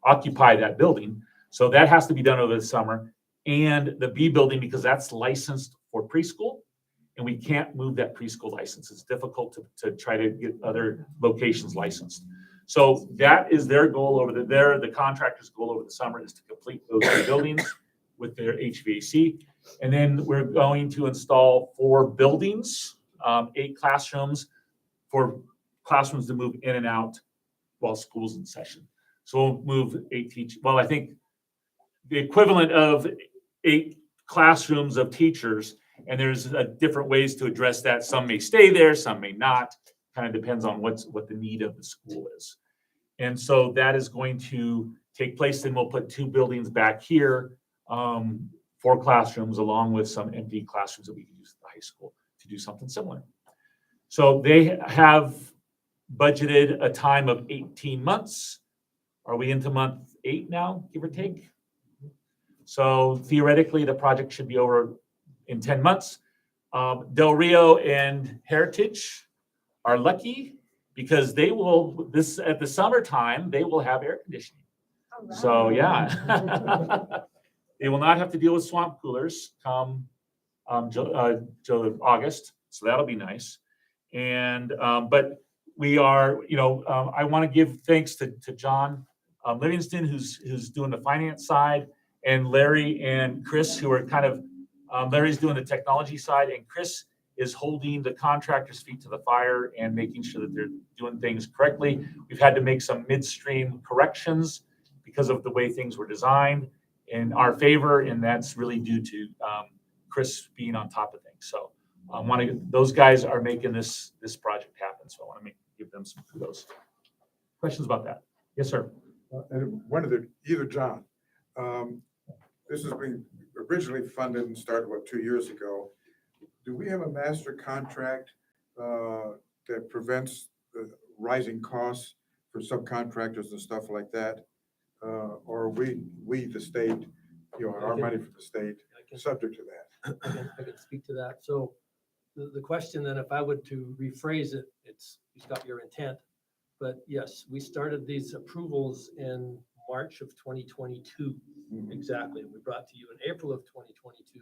occupy that building. So that has to be done over the summer. And the B building, because that's licensed for preschool, and we can't move that preschool license. It's difficult to try to get other locations licensed. So that is their goal the contractor's goal over the summer is to complete those 2 buildings with their HVAC. And then we're going to install 4 buildings, 8 classrooms for classrooms to move in and out while school's in session. So we'll move 8 teachers. Well, I think the equivalent of 8 classrooms of teachers, and there's different ways to address that. Some may stay there, some may not. Kind of depends on what the need of the school is. And so that is going to take place. Then we'll put 2 buildings back here, 4 classrooms, along with some empty classrooms that we can use at the high school to do something similar. So they have budgeted a time of 18 months. Are we into month 8 now, give or take? So theoretically, the project should be over in 10 months. Del Rio and Heritage are lucky because at the summertime, they will have air conditioning. So yeah, they will not have to deal with swamp coolers come August. So that'll be nice. And, but we are, I want to give thanks to John Livingston, who's doing the finance side, and Larry and Chris, who are kind of, Larry's doing the technology side, and Chris is holding the contractor's feet to the fire and making sure that they're doing things correctly. We've had to make some midstream corrections because of the way things were designed in our favor, and that's really due to Chris being on top of things. So those guys are making this project happen. So I want to give them some kudos. Questions about that? Yes, sir. And either John, this has been a originally funded and started, 2 years ago. Do we have a master contract that prevents rising costs for subcontractors and stuff like that? Or are we, the state, our money for the state, subject to that? I can speak to that. So the question then, if I would to rephrase it, it's got your intent. But yes, we started these approvals in March of 2022. Exactly. We brought to you in April of 2022,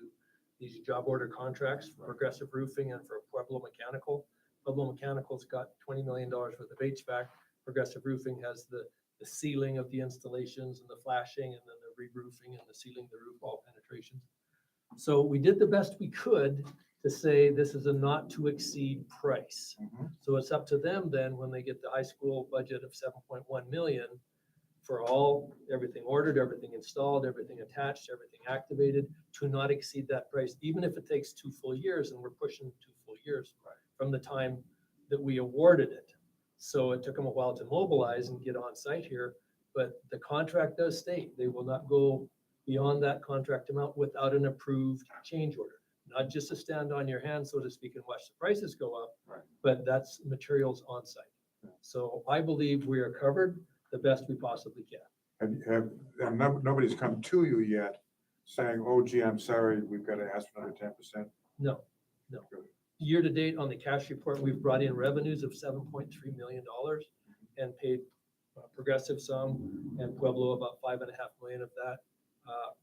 these job order contracts for Progressive Roofing and for Pueblo Mechanical. Pueblo Mechanical's got $20 million worth of HVAC. Progressive Roofing has the sealing of the installations and the flashing and then the re-roofing and the sealing the roof, all penetrations. So we did the best we could to say this is a not to exceed price. So it's up to them then when they get the high school budget of 7.1 million for everything ordered, everything installed, everything attached, everything activated, to not exceed that price, even if it takes 2 full years, and we're pushing 2 full years from the time that we awarded it. So it took them a while to mobilize and get on site here, but the contract does state they will not go beyond that contract amount without an approved change order. Not just to stand on your hands, so to speak, and watch the prices go up, but that's materials on site. So I believe we are covered the best we possibly can. Nobody's come to you yet saying, oh gee, I'm sorry, we've got to ask for another 10%? No. Year to date on the cash report, we've brought in revenues of $7.3 million and paid Progressive some and Pueblo about $5.5 million of that.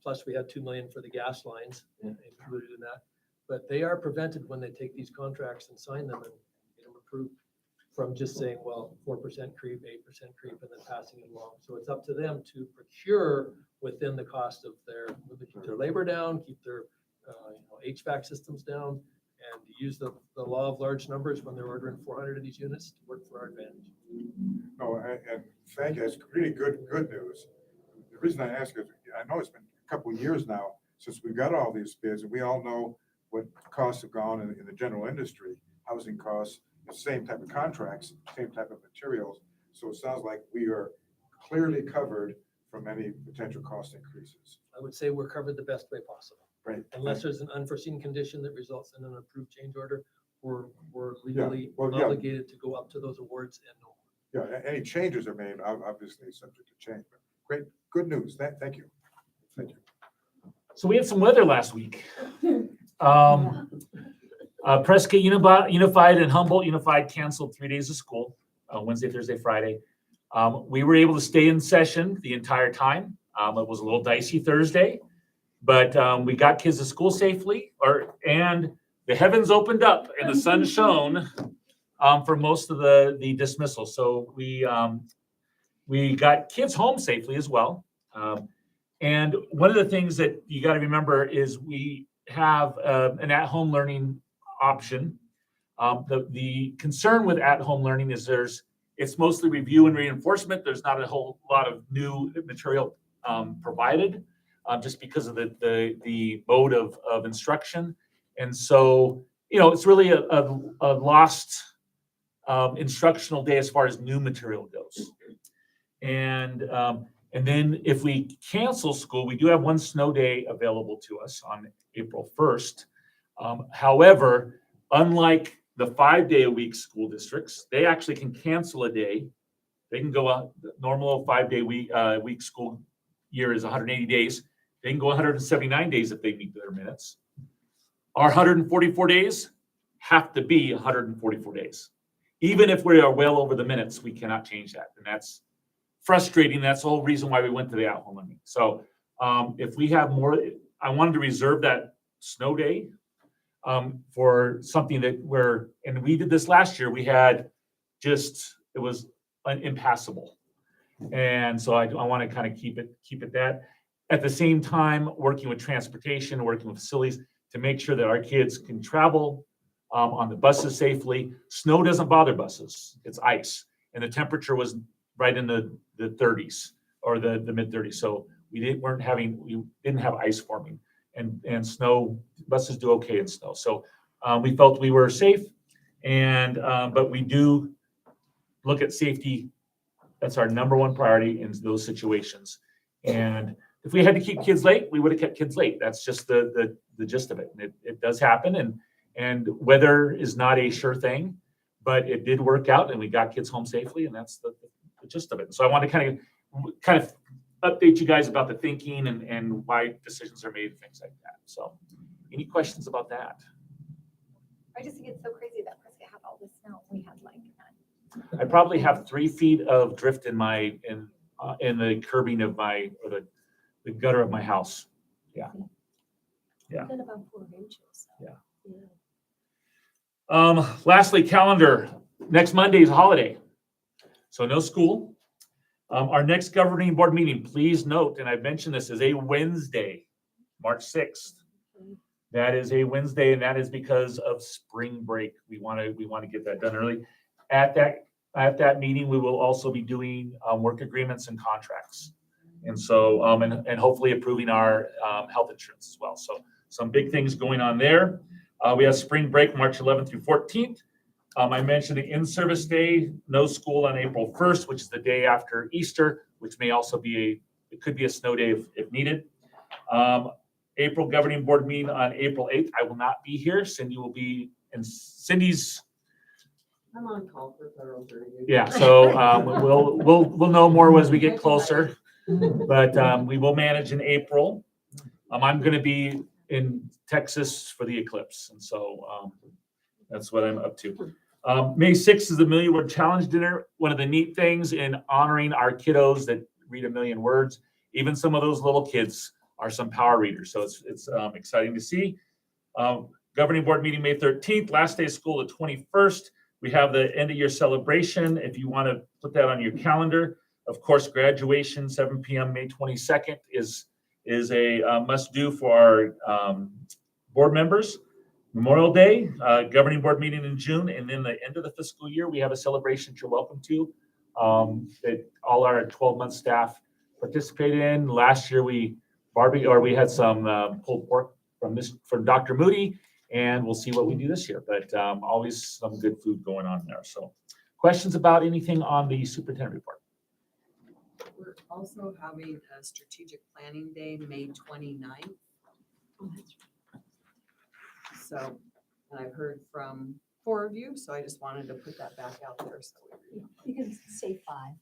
Plus we had $2 million for the gas lines included in that. But they are prevented when they take these contracts and sign them and get them approved from just saying, well, 4% creep, 8% creep, and then passing it along. So it's up to them to procure within the cost of keep their labor down, keep their HVAC systems down, and use the law of large numbers when they're ordering 400 of these units to work for our advantage. No, and thank you. It's really good news. The reason I ask is I know it's been a couple of years now since we got all these bids, and we all know what costs have gone in the general industry, housing costs, the same type of contracts, same type of materials. So it sounds like we are clearly covered from any potential cost increases. I would say we're covered the best way possible. Right. Unless there's an unforeseen condition that results in an approved change order, we're legally Well, yeah. obligated to go up to those awards and no more. Yeah, any changes are made, obviously subject to change, but great, good news. Thank you. Thank you. So we had some weather last week. Prescott Unified and Humboldt Unified canceled 3 days of school, Wednesday, Thursday, Friday. We were able to stay in session the entire time. It was a little dicey Thursday, but we got kids to school safely, and the heavens opened up and the sun shone for most of the dismissal. So we got kids home safely as well. And one of the things that you got to remember is we have an at-home learning option. The concern with at-home learning is it's mostly review and reinforcement. There's not a whole lot of new material provided just because of the mode of instruction. And so, it's really a lost instructional day as far as new material goes. And then if we cancel school, we do have one snow day available to us on April 1st. However, unlike the 5-day-a-week school districts, they actually can cancel a day. They can go out, the normal 5-day week school year is 180 days. They can go 179 days if they meet their minutes. Our 144 days have to be 144 days. Even if we are well over the minutes, we cannot change that. And that's frustrating. That's the whole reason why we went to the at-home learning. So if we have more, I wanted to reserve that snow day for something and we did this last year, we had it was impassable. And so I want to kind of keep it that. At the same time, working with transportation, working with facilities to make sure that our kids can travel on the buses safely. Snow doesn't bother buses, it's ice. And the temperature was right in the 30s or the mid 30s. So we didn't have ice forming, and snow, buses do okay in snow. So we felt we were safe, but we do look at safety. That's our number one priority in those situations. And if we had to keep kids late, we would have kept kids late. That's just the gist of it. And it does happen, and weather is not a sure thing, but it did work out, and we got kids home safely, and that's the gist of it. So I want to kind of update you guys about the thinking and why decisions are made, things like that. So, any questions about that? I just think it's so crazy that Prescott had all this snow. We had like none. I probably have 3 feet of drift in the curbing of or the gutter of my house. Yeah. Yeah. Been about 4 inches. Yeah. Lastly, calendar. Next Monday is a holiday, so no school. Our next governing board meeting, please note, and I've mentioned this, is a Wednesday, March 6th. That is a Wednesday, and that is because of spring break. We want to get that done early. At that meeting, we will also be doing work agreements and contracts, and so and hopefully approving our health insurance as well. So some big things going on there. We have spring break, March 11th through 14th. I mentioned the in-service day, no school on April 1st, which is the day after Easter, which may also be it could be a snow day if needed. April governing board meeting on April 8th. I will not be here. Cindy will be, and Cindy's. I'm on call for federal jury. Yeah, so we'll know more as we get closer, but we will manage in April. I'm going to be in Texas for the eclipse, and so that's what I'm up to. May 6th is the Million Word Challenge Dinner. One of the neat things in honoring our kiddos that read 1,000,000 words, even some of those little kids are some power readers. So it's exciting to see. Governing board meeting May 13th, last day of school the 21st. We have the end of year celebration. If you want to put that on your calendar, of course, graduation 7 p.m. May 22nd is a must do for our board members. Memorial Day, governing board meeting in June, and then the end of the fiscal year, we have a celebration you're welcome to that all our 12-month staff participated in. Last year we had some pulled pork from Dr. Moody, and we'll see what we do this year. But always some good food going on there. So, questions about anything on the superintendent report? We're also having a strategic planning day, May 29th. So, and I've heard from 4 of you, so I just wanted to put that back out there. So You can say 5.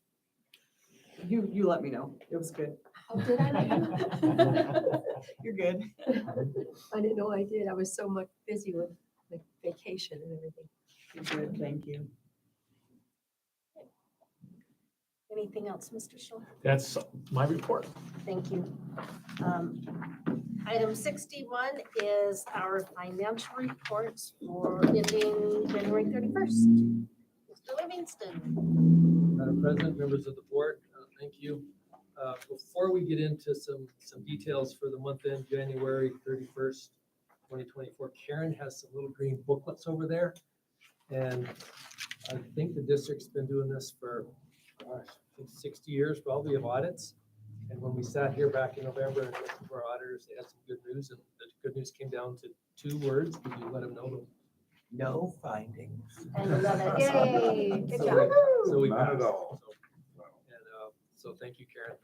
you let me know. It was good. Oh, did I let you know? You're good. I didn't know I did. I was so much busy with the vacation and everything. You're good, thank you. Anything else, Mr. Shaw? That's my report. Thank you. Item 61 is our financial reports for ending January 31st. Mr. Livingston. Madam President, members of the board, thank you. Before we get into some details for the month end, January 31st, 2024, Karen has some little green booklets over there. And I think the district's been doing this for, gosh, I think 60 years probably of audits. And when we sat here back in November and listened to our auditors, they had some good news. And the good news came down to 2 words. Could you let them know them? No findings. I love it. Yay, good So job. So we Not at passed. all. So thank you, Karen.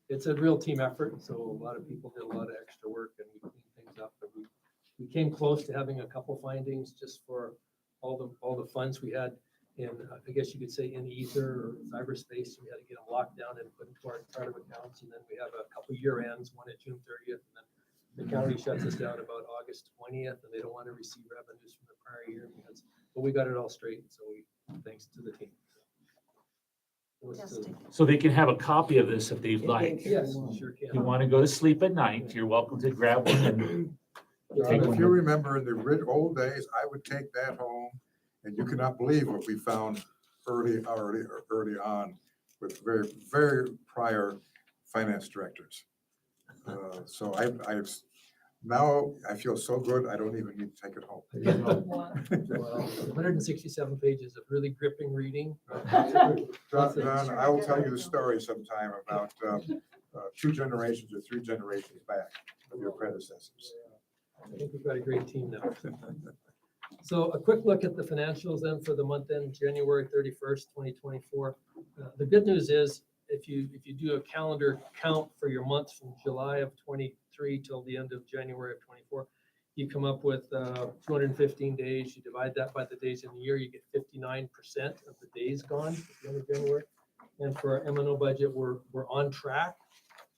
It's a real team effort. So a lot of people did a lot of extra work and we cleaned things up. But we came close to having a couple findings just for all the funds we had in, I guess you could say in ether or cyberspace. We had to get them locked down and put into our chart of accounts. And then we have a couple year ends, one at June 30th. And then the county shuts us down about August 20th and they don't want to receive revenues from the prior year but we got it all straight. So thanks to the team. So they can have a copy of this if they'd like. Yes, sure If you can. want to go to sleep at night, you're welcome to grab one and take If one. you remember in the old days, I would take that home, and you cannot believe what we found early on with very, very prior finance directors. So now I feel so good, I don't even need to take it home. Well, 167 pages of really gripping reading. Don, I will tell you the story sometime about 2 generations or 3 generations back of your predecessors. I think we've got a great team now. So a quick look at the financials then for the month end, January 31st, 2024. The good news is if you do a calendar count for your months from July of 23 till the end of January of 24, you come up with 215 days. You divide that by the days in the year, you get 59% of the days gone at the end of January. And for our M&O budget, we're on track.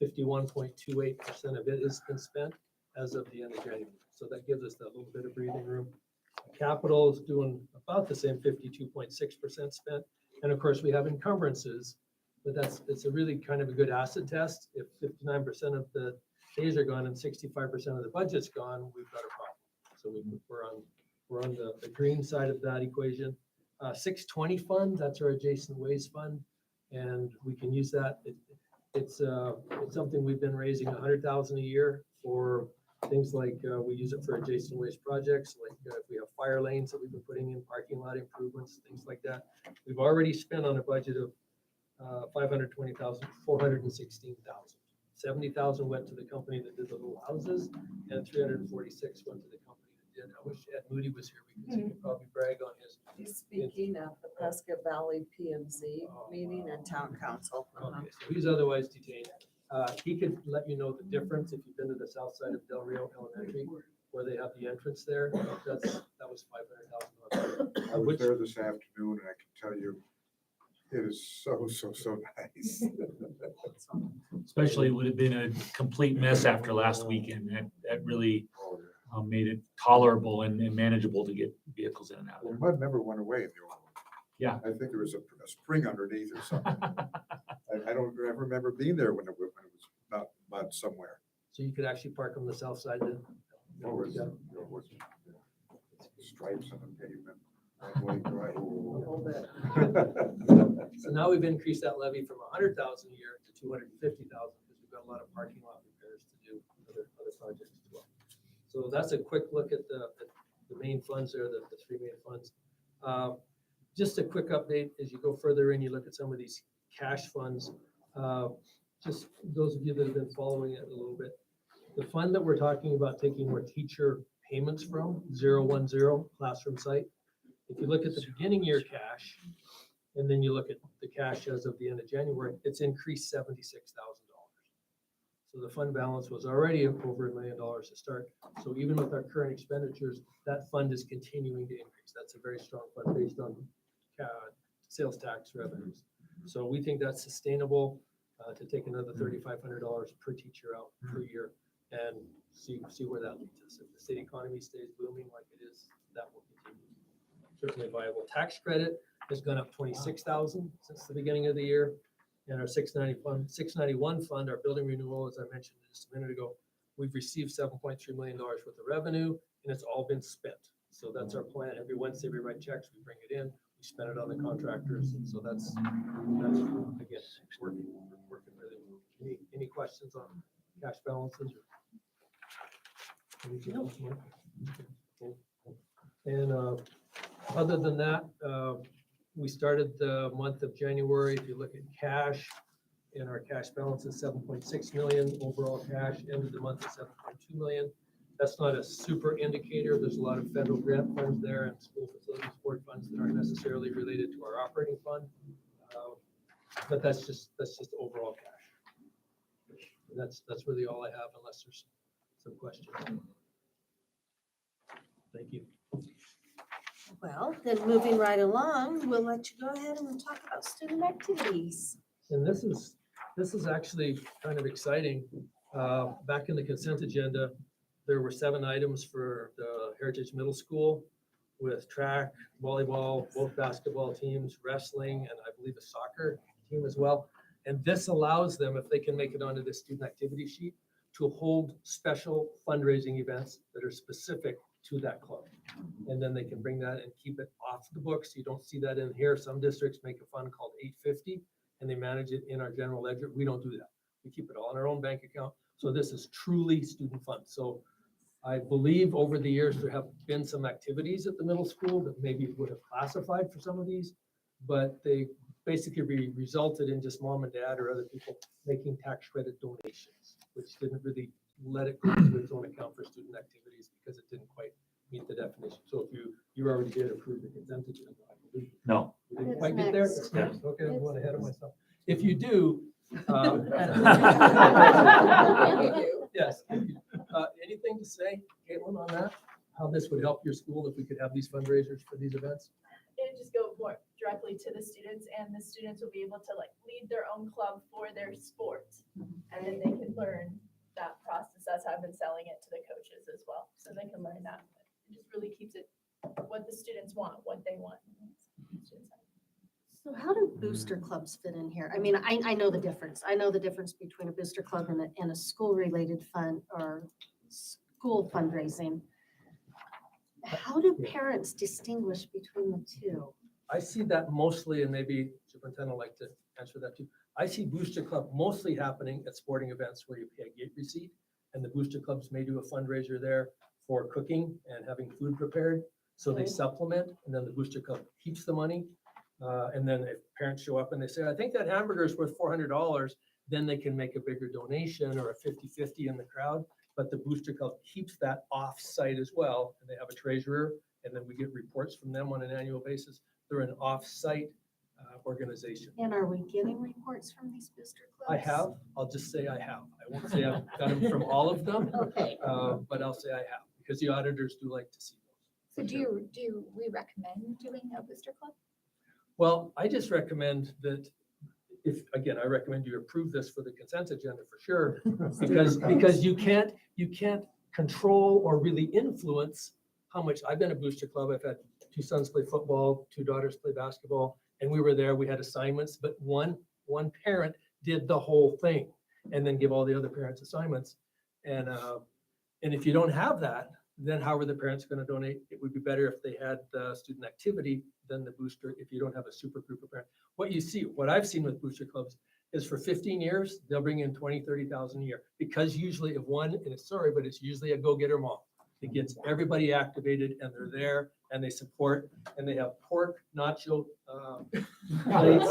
51.28% of it has been spent as of the end of January. So that gives us that little bit of breathing room. Capital is doing about the same, 52.6% spent. And of course, we have encumbrances, but it's a really kind of a good acid test. If 59% of the days are gone and 65% of the budget's gone, we've got a problem. So we're on the green side of that equation. 620 fund, that's our adjacent ways fund, and we can use that. It's something we've been raising $100,000 a year for things like we use it for adjacent waste projects, like if we have fire lanes that we've been putting in, parking lot improvements, things like that. We've already spent on a budget of 520,000, 416,000. 70,000 went to the company that did the little houses, and 346 went to the company that did. I wish Ed Moody was here because he could probably brag on his. He's speaking at the Prescott Valley PMZ meeting and town council. Okay, so he's otherwise detained. He could let you know the difference if you've been to the south side of Del Rio Elementary, where they have the entrance there. That was $500,000. I was there this afternoon, and I can tell you, it is so nice. Especially it would have been a complete mess after last weekend. That really Oh, yeah. made it tolerable and manageable to get vehicles in and out. The mud never went away in the old one. Yeah. I think there was a spring underneath or something. I don't ever remember being there when it was not mud somewhere. So you could actually park on the south side then. Or was, stripes on the pavement. Right. So now we've increased that levy from 100,000 a year to 250,000 because we've got a lot of parking lot repairs to do, other projects as well. So that's a quick look at the main funds there, the three main funds. Just a quick update as you go further in, you look at some of these cash funds. Just those of you that have been following it a little bit, the fund that we're talking about taking more teacher payments from, 010 classroom site. If you look at the beginning year cash, and then you look at the cash as of the end of January, it's increased $76,000. So the fund balance was already over $1 million to start. So even with our current expenditures, that fund is continuing to increase. That's a very strong fund based on sales tax revenues. So we think that's sustainable to take another $3,500 per teacher out per year and see where that leads us. If the state economy stays booming like it is, that will continue. Certainly viable. Tax credit has gone up 26,000 since the beginning of the year. And our 691 fund, our building renewal, as I mentioned just a minute ago, we've received $7.3 million worth of revenue, and it's all been spent. So that's our plan. Every Wednesday we write checks, we bring it in, we spend it on the contractors, and so that's again working really well. Any questions on cash balances or anything else, Mark? And other than that, we started the month of January. If you look at cash, and our cash balance is 7.6 million. Overall cash ended the month at 7.2 million. That's not a super indicator. There's a lot of federal grant funds there and school facility support funds that aren't necessarily related to our operating fund. But that's just overall cash. And that's really all I have, unless there's some questions. Thank you. Well, then moving right along, we'll let you go ahead and we'll talk about student activities. And this is actually kind of exciting. Back in the consent agenda, there were 7 items for the Heritage Middle School with track, volleyball, both basketball teams, wrestling, and I believe a soccer team as well. And this allows them, if they can make it onto the student activity sheet, to hold special fundraising events that are specific to that club. And then they can bring that and keep it off the books. You don't see that in here. Some districts make a fund called 850 and they manage it in our general ledger. We don't do that. We keep it all in our own bank account. So this is truly student fund. So I believe over the years there have been some activities at the middle school that maybe would have classified for some of these, but they basically resulted in just mom and dad or other people making tax credit donations, which didn't really let it go into its own account for student activities because it didn't quite meet the definition. So if you already did approve the consent agenda, I believe. No. We didn't It's quite get there. next. It's next. Okay, I'm going ahead of myself. If you do, yes, anything to say, Caitlin, on that? How this would help your school if we could have these fundraisers for these events? It just go more directly to the students, and the students will be able to like lead their own club for their sport. And then they can learn that process. That's how I've been selling it to the coaches as well. So they can learn that. It just really keeps it what the students want, what they want. So how do booster clubs fit in here? I mean, I know the difference. I know the difference between a booster club and a school-related fund or school fundraising. How do parents distinguish between the two? I see that mostly, and maybe Superintendent would like to answer that too. I see Booster Club mostly happening at sporting events where you pay a gate receipt, and the Booster Clubs may do a fundraiser there for cooking and having food prepared. So they Okay. supplement, and then the Booster Club keeps the money. And then if parents show up and they say, I think that hamburger is worth $400, then they can make a bigger donation or a 50-50 in the crowd. But the Booster Club keeps that off-site as well, and they have a treasurer, and then we get reports from them on an annual basis. They're an off-site organization. And are we getting reports from these booster clubs? I have, I'll just say I have. I won't say I've got them from all of them, Okay. but I'll say I have, because the auditors do like to see those. So do we recommend doing a booster club? Well, I just recommend that I recommend you approve this for the consent agenda for sure, because you can't control or really influence how much. I've been a booster club. I've had 2 sons play football, 2 daughters play basketball, and we were there. We had assignments, but one parent did the whole thing and then give all the other parents assignments. And if you don't have that, then how are the parents going to donate? It would be better if they had the student activity than the booster if you don't have a super group of parents. What I've seen with booster clubs is for 15 years, they'll bring in 20, 30,000 a year, because usually it's usually a go-getter mom. It gets everybody activated, and they're there and they support, and they have pork nacho plates,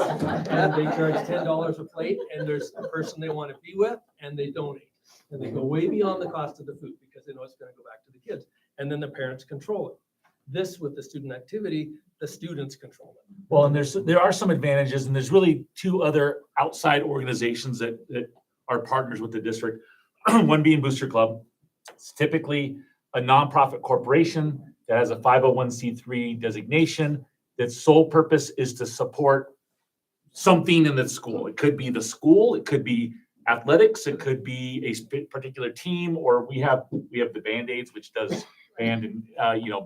and they charge $10 a plate, and there's a person they want to be with, and they donate. And they go way beyond the cost of the food because they know it's going to go back to the kids. And then the parents control it. This with the student activity, the students control it. Well, and there are some advantages, and there's really 2 other outside organizations that are partners with the district. One being Booster Club. It's typically a nonprofit corporation that has a 501c3 designation. That's sole purpose is to support something in the school. It could be the school, it could be athletics, it could be a particular team, or we have the Band-Aids, which does band and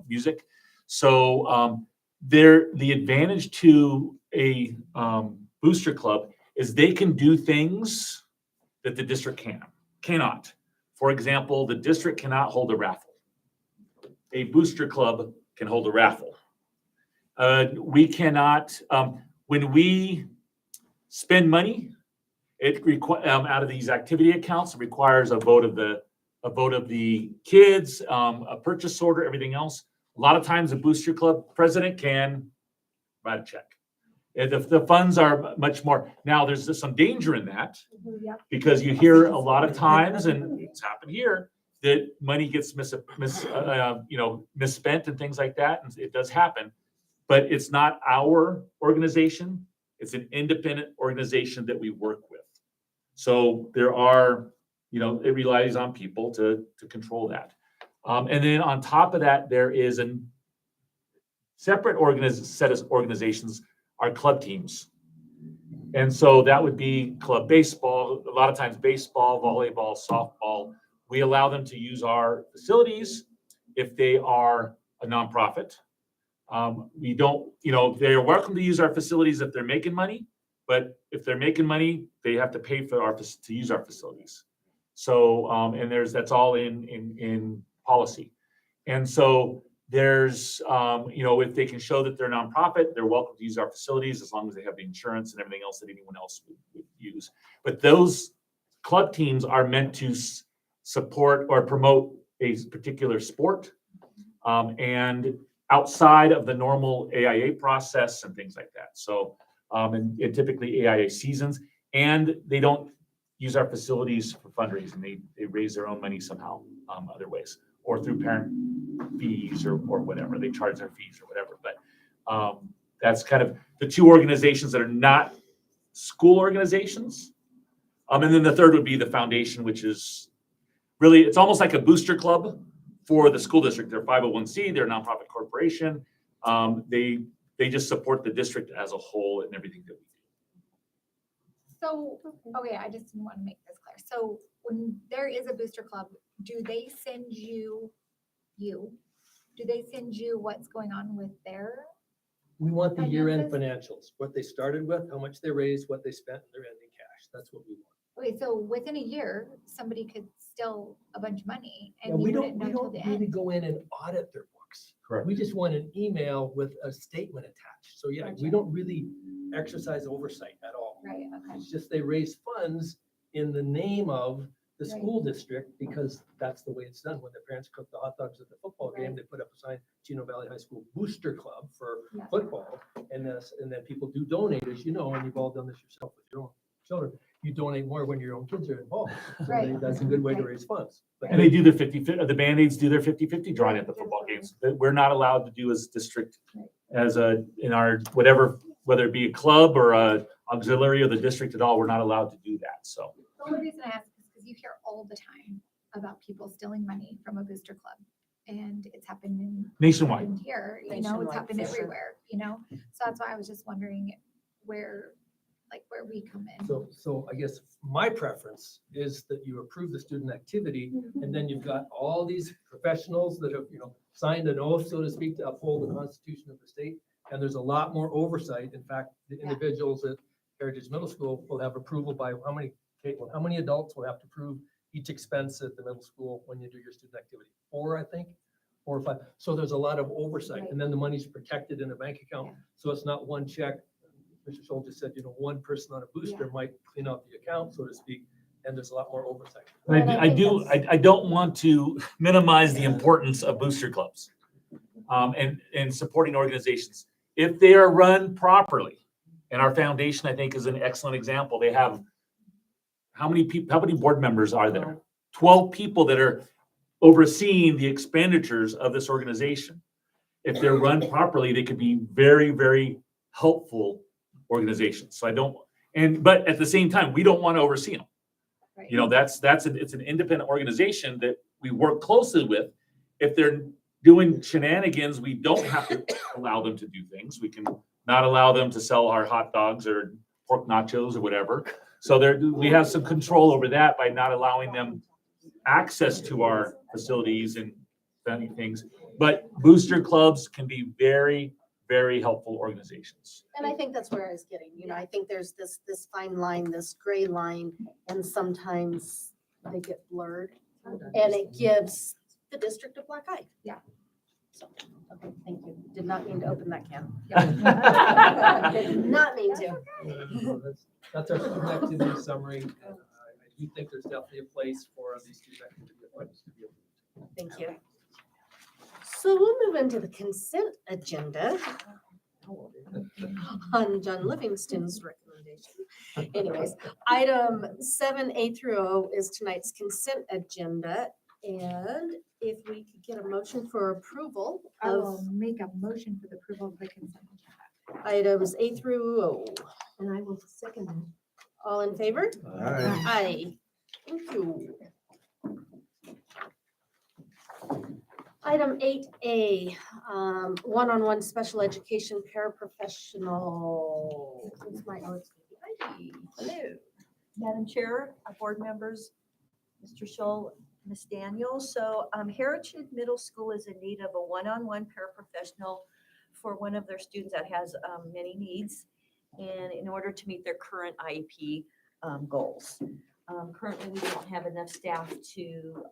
music. So the advantage to a booster club is they can do things that the district cannot. For example, the district cannot hold a raffle. A booster club can hold a raffle. We cannot, when we spend money, out of these activity accounts, it requires a vote of the kids, a purchase order, everything else. A lot of times, a booster club president can write a check. The funds are much more. Now, there's some danger in that, because you hear a lot of times, and it's happened here, that money gets misspent and things like that, and it does happen. But it's not our organization; it's an independent organization that we work with. So there are, it relies on people to control that. And then on top of that, there is a separate set of organizations, are club teams. And so that would be club baseball, a lot of times baseball, volleyball, softball. We allow them to use our facilities if they are a nonprofit. We don't, they're welcome to use our facilities if they're making money, but if they're making money, they have to pay to use our facilities. So, and that's all in policy. And so there's, if they can show that they're a nonprofit, they're welcome to use our facilities as long as they have the insurance and everything else that anyone else would use. But those club teams are meant to support or promote a particular sport, and outside of the normal AIA process and things like that. So, and typically AIA seasons, and they don't use our facilities for fundraising. They raise their own money somehow, other ways, or through parent fees or whatever. They charge their fees or whatever. But that's kind of the 2 organizations that are not school organizations. And then the third would be the foundation, which is really, it's almost like a booster club for the school district. They're 501c, they're a nonprofit corporation. They just support the district as a whole and everything that we do. So, okay, I just want to make this clear. So when there is a booster club, do they send you, do they send you what's going on with their? We want the year-end Finances? financials, what they started with, how much they raised, what they spent, and their ending cash. That's what we want. Okay, so within a year, somebody could steal a bunch of money Yeah, and we you don't, wouldn't know we till don't the really end. go in and audit their books. Correct. We just want an email with a statement attached. So yeah, we Gotcha. don't really exercise oversight at all. Right, okay. It's just they raise funds in the name of the Right. school district because that's the way it's done. When the parents cook the hot dogs at the football game, Right. they put up a sign, Chino Valley High School Booster Club for Yeah. football. And then people do donate, as you know, and you've all done this yourself with your own children. You donate more when your own kids are involved. So Right. that's a good way to Right. raise funds. But And they do their 50, the Band-Aids do their 50-50 drawing at the football games. That we're not allowed to do as district, as in our, whatever, whether it be a club or a auxiliary or the district at all, we're not allowed to do that, so. The only reason I ask is because you hear all the time about people stealing money from a booster club. And it's happened Nationwide. happened here, you know, it's Nationwide, happened for sure. everywhere, you know? So that's why I was just wondering where we come in. So I guess my preference is that you approve the student activity and then you've got all these professionals that have, signed an oath, so to speak, to uphold the Constitution of the state. And there's a lot more oversight. In fact, the Yeah. individuals at Heritage Middle School will have approval by how many adults will have to prove each expense at the middle school when you do your student activity? 4, I think, 4 or 5. So there's a lot of oversight. And then the money's protected in a bank account. Yeah. So it's not one check. Mr. Scholl just said, one person on a booster might clean out the account, so to speak, and there's a lot more oversight. And And I I think do, that's- I don't want to minimize the importance of booster clubs. And supporting organizations. If they are run properly, and our foundation, I think, is an excellent example. They have, how many board members are there? 12 people that are overseeing the expenditures of this organization. If they're run properly, they could be very, very helpful organizations. So but at the same time, we don't want to oversee them. Right. It's an independent organization that we work closely with. If they're doing shenanigans, we don't have to allow them to do things. We can not allow them to sell our hot dogs or pork nachos or whatever. So we have some control over that by not allowing them access to our facilities and things. But booster clubs can be very, very helpful organizations. And I think that's where I was getting, I think there's this fine line, this gray line, and sometimes they get blurred. And it gives the district a black eye. Yeah. So, okay, thank you. Did not mean to open that can. Yeah. Did not mean to. So That's our student activity summary. And I do think there's definitely a place for these student activity appointments to be approved. Thank you. So we'll move into the consent agenda on John Livingston's recommendation. Anyways, item 7A through O is tonight's consent agenda. And if we could get a motion for approval I of will make a motion for the approval of the consent agenda. items A through O. And I will second that. All in favor? Aye. Aye. Thank you. Item 8A, one-on-one special education paraprofessional. Since my notes- Heidi, hello. Madam Chair, board members, Mr. Scholl, Ms. Daniels. So Heritage Middle School is in need of a one-on-one paraprofessional for one of their students that has many needs and in order to meet their current IEP goals. Currently, we don't have enough staff to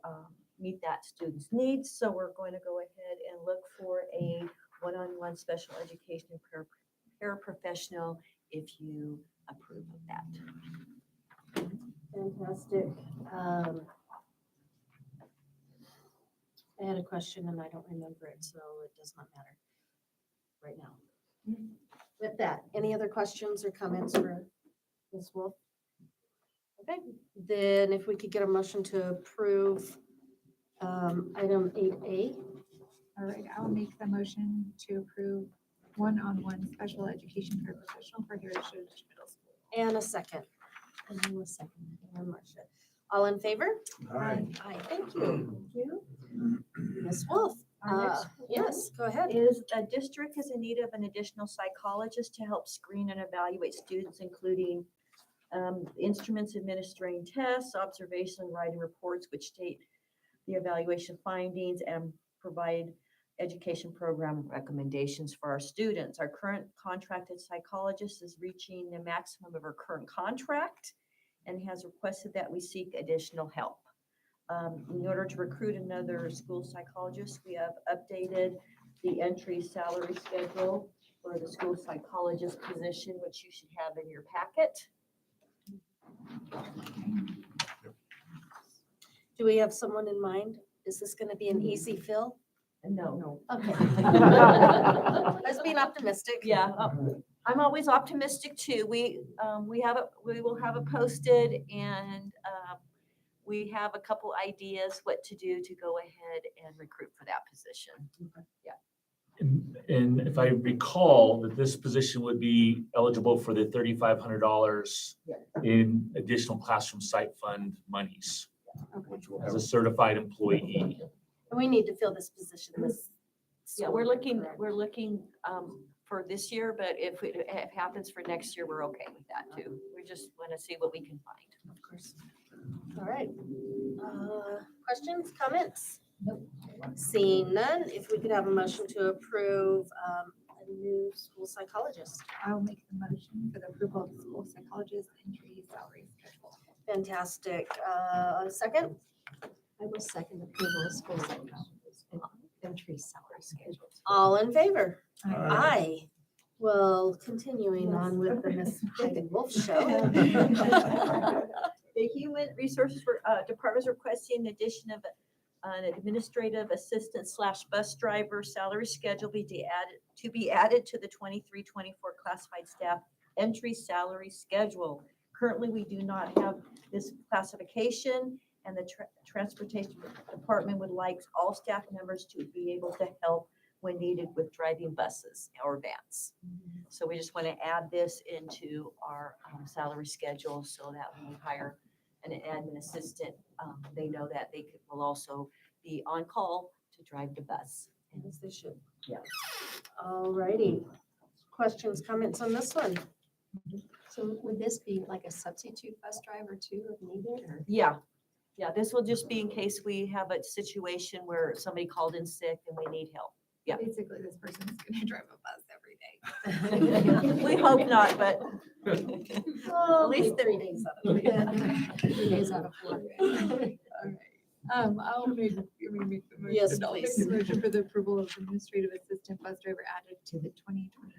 meet that student's needs, so we're going to go ahead and look for a one-on-one special education paraprofessional if you approve of that. Fantastic. I had a question and I don't remember it, so it does not matter right now. With that, any other questions or comments for Ms. Wolf? Okay, then if we could get a motion to approve item 8A. All right, I'll make the motion to approve one-on-one special education paraprofessional for Heritage Middle School. And a second. And I will second that. And Marcia. All in favor? Aye. Aye, thank you. Ms. Wolf, Our next yes, go ahead. is a district is in need of an additional psychologist to help screen and evaluate students, including instruments administering tests, observation, and writing reports, which state the evaluation findings and provide education program recommendations for our students. Our current contracted psychologist is reaching the maximum of her current contract and has requested that we seek additional help. In order to recruit another school psychologist, we have updated the entry salary schedule for the school psychologist position, which you should have in your packet. Do we have someone in mind? Is this gonna be an easy fill? No. Okay. I was being optimistic. Yeah, I'm always optimistic too. We will have it posted and we have a couple ideas what to do to go ahead and recruit for that position. And if I recall, that this position would be eligible for the $3,500 in additional classroom site fund monies as a certified employee. And we need to fill this position this. Yeah, we're looking for this year, but if it happens for next year, we're okay with that too. We just want to see what we can find. Of course. All right. Questions, comments? Seeing none, if we could have a motion to approve a new school psychologist. I'll make the motion for the approval of the school psychologist entry salary schedule. Fantastic. Second, I will second approval of school psychologist and entry salary schedule. all in favor? Aye. Aye. Well, continuing on with the Miss Heidi Wolf show. The Human Resources Department is requesting the addition of an administrative assistant / bus driver salary schedule be added to the 23-24 classified staff entry salary schedule. Currently, we do not have this classification, and the Transportation Department would like all staff members to be able to help when needed with driving buses or vans. So we just want to add this into our salary schedule so that when we hire an admin assistant, they know that they will also be on call to drive the bus. As they should. Yeah. All righty. Questions, comments on this one? So would this be like a substitute bus driver too, if needed, or? Yeah, this will just be in case we have a situation where somebody called in sick and we need help. Yeah. Basically, this person's gonna drive a bus every day. We hope not, but Oh, at least 3 days out of the week. 3 days out of 4. All right. I'll make the motion. Yes, I'll make please. the motion for the approval of administrative assistant bus driver added to the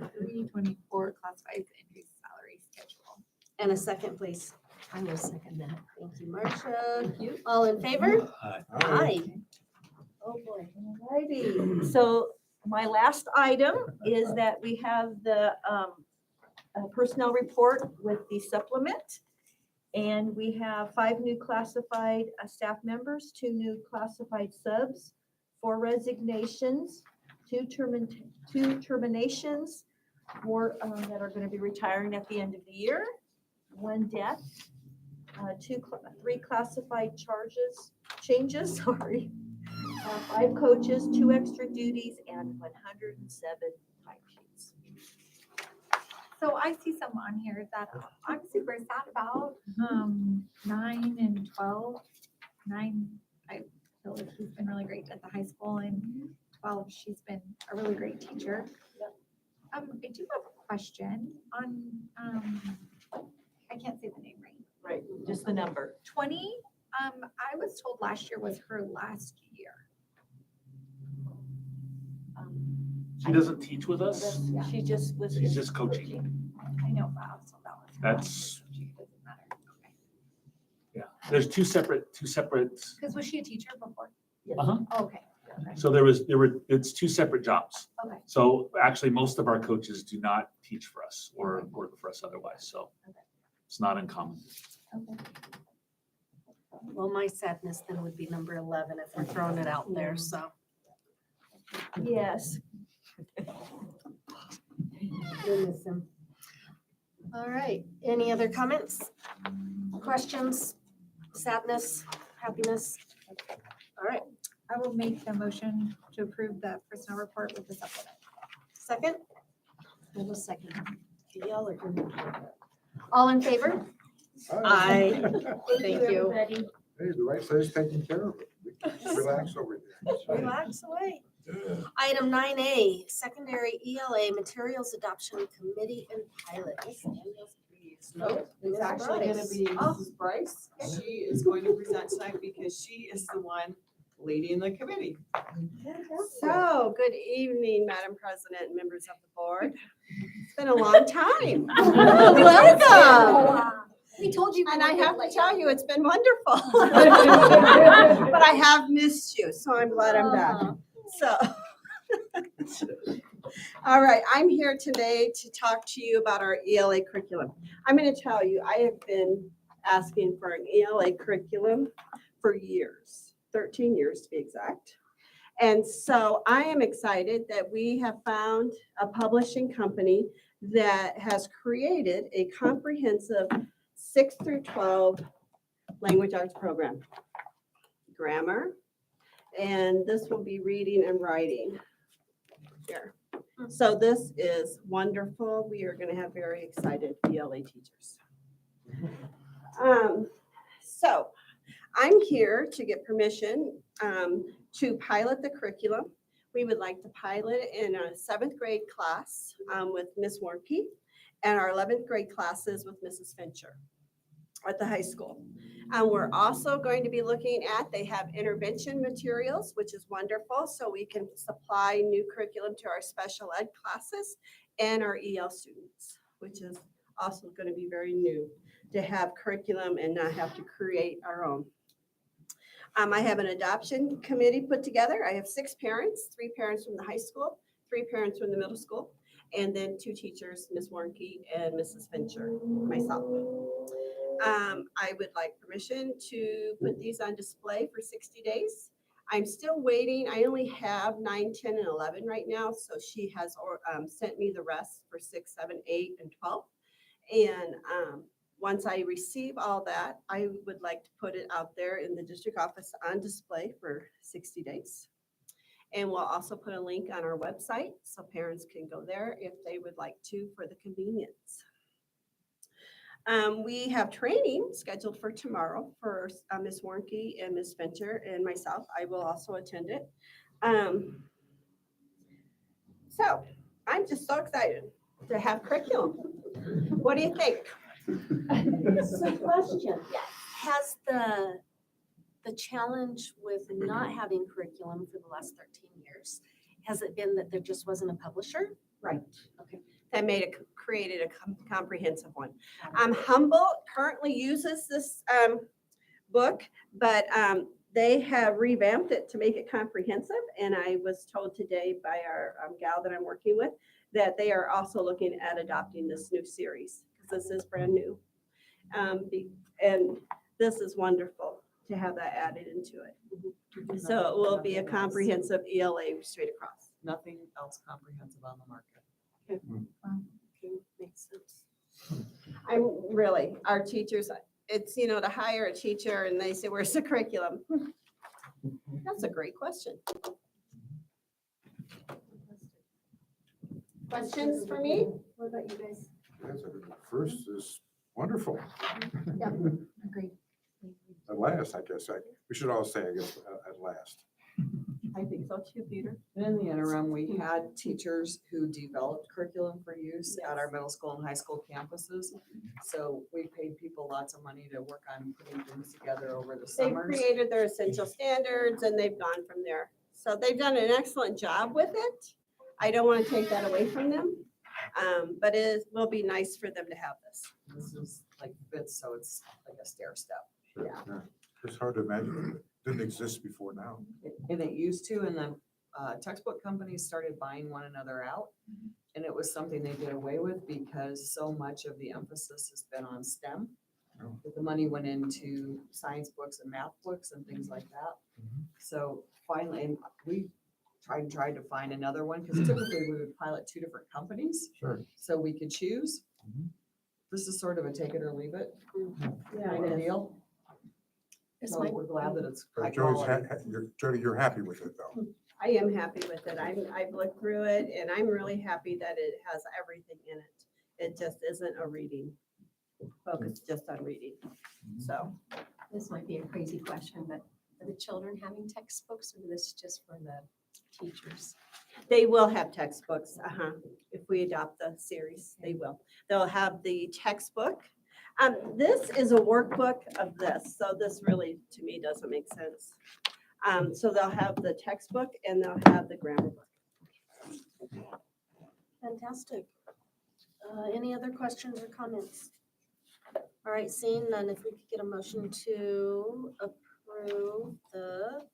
2023-24 classified entry salary schedule. And a second, please. I will second that. Thank you, Marcia. All in favor? Aye. Oh, boy. Alrighty, so my last item is that we have the personnel report with the supplement. And we have 5 new classified staff members, 2 new classified subs, 4 resignations, 2 terminations, 4 that are going to be retiring at the end of the year, 1 death, 3 classified changes, sorry. 5 coaches, 2 extra duties, and 107 time sheets. So I see some on here that I'm super sad about, 9 and 12. 9, I feel like she's been really great at the high school, and 12, she's been a really great teacher. I do have a question on, I can't say the name right. Right, just the number. 20, I was told last year was her last year. She doesn't teach with us. She just was. She's just coaching. I know, but I also that was. That's- It doesn't matter. Okay. Yeah, there's two separate, Because was she a teacher before? uh-huh. Oh, okay. Okay. So it's 2 separate jobs. Okay. So actually, most of our coaches do not teach for us or work for us otherwise, so it's not uncommon. Okay. Well, my sadness then would be number 11 if we're throwing it out there, so. Yes. We'll miss him. All right, any other comments, questions, sadness, happiness? All right, I will make the motion to approve the personnel report with the supplement. second, I will second. y'all are good. All in favor? Aye. Thank you. everybody. Hey, the right side's taking care of it. We can Relax over there. Relax away. Item 9A, Secondary ELA Materials Adoption Committee and Pilot. Ms. Daniels, please. No, it's Ms. actually gonna Bryce. be Oh, Mrs. Bryce. She is going to present tonight because she is the one leading the committee. So, good evening, Madam President and members of the board. It's been a long time. Welcome. We told you. And I have to tell you, it's been wonderful. But I have missed you, so I'm glad I'm back. So, all right, I'm here today to talk to you about our ELA curriculum. I'm going to tell you, I have been asking for an ELA curriculum for years, 13 years to be exact. And so I am excited that we have found a publishing company that has created a comprehensive 6 through 12 language arts program. Grammar, and this will be reading and writing here. So this is wonderful. We are going to have very excited ELA teachers. So I'm here to get permission to pilot the curriculum. We would like to pilot it in a 7th grade class with Miss Warnke and our 11th grade classes with Mrs. Fincher at the high school. And we're also going to be looking at, they have intervention materials, which is wonderful. So we can supply new curriculum to our special ed classes and our EL students, which is also going to be very new to have curriculum and not have to create our own. I have an adoption committee put together. I have 6 parents, 3 parents from the high school, 3 parents from the middle school, and then 2 teachers, Ms. Warnke and Mrs. Fincher, myself. I would like permission to put these on display for 60 days. I'm still waiting. I only have 9, 10, and 11 right now. So she has sent me the rest for 6, 7, 8, and 12. And once I receive all that, I would like to put it out there in the district office on display for 60 days. And we'll also put a link on our website so parents can go there if they would like to for the convenience. We have training scheduled for tomorrow for Ms. Warnke and Ms. Fincher and myself. I will also attend it. So I'm just so excited to have curriculum. What do you think? So question, has the challenge with not having curriculum for the last 13 years, has it been that there just wasn't a publisher? Right. Okay. That created a comprehensive one. Humboldt currently uses this book, but they have revamped it to make it comprehensive. And I was told today by our gal that I'm working with that they are also looking at adopting this new series because this is brand new. And this is wonderful to have that added into it. So it will be a comprehensive ELA straight across. Nothing else comprehensive on the market. Okay, makes sense. I'm really, our teachers, it's, to hire a teacher and they say, where's the curriculum? That's a great question. Questions for me? What about you guys? Yes, first is wonderful. Agreed. At last, I guess. We should all say, I guess, at last. I think so too, Peter. And in the interim, we had teachers who developed curriculum for use at our middle school and high school campuses. So we paid people lots of money to work on putting things together over the They've summers. created their essential standards and they've gone from there. So they've done an excellent job with it. I don't want to take that away from them. But it will be nice for them to have this. This is like fits, so it's like a stair step. Sure, yeah. It's hard to imagine. It didn't exist before now. And it used to, and then textbook companies started buying one another out. And it was something they did away with because so much of the emphasis has been on STEM. Oh. That the money went into science books and math books and things like that. So finally, and we tried to find another one because typically we would pilot 2 different companies Sure. so we could choose. this is sort of a take it or leave it Yeah, kind it of is. deal. This So might- we're glad that it's high But Jody's, quality. Jody, you're happy with it though. I am happy with it. I've looked through it and I'm really happy that it has everything in it. It just isn't a reading, focused just on reading. So, This might be a crazy question, but are the children having textbooks or this is just for the teachers? they will have textbooks, if we adopt the series, they will. They'll have the textbook. This is a workbook of this, so this really, to me, doesn't make sense. So they'll have the textbook and they'll have the grammar book. Fantastic. Any other questions or comments? All right, seeing none, if we could get a motion to approve the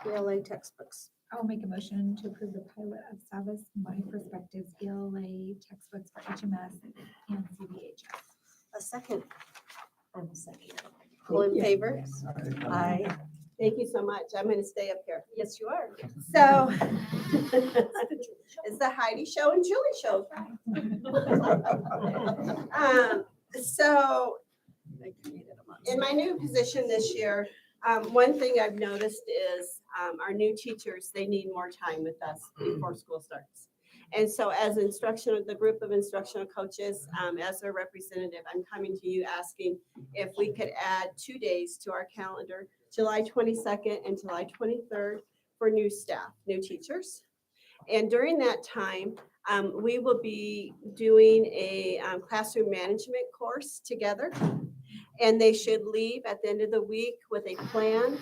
ELA textbooks. I'll make a motion to approve the pilot of Savas My Perspectives ELA textbooks for HMS and CVHS. A second. I'm a second. All in favor? Aye. Thank you so much. I'm going to stay up here. Yes, you are. So it's the Heidi Show and Julie Show. So in my new position this year, one thing I've noticed is our new teachers, they need more time with us before school starts. And so as the group of instructional coaches, as their representative, I'm coming to you asking if we could add 2 days to our calendar, July 22nd and July 23rd for new staff, new teachers. And during that time, we will be doing a classroom management course together. And they should leave at the end of the week with a plan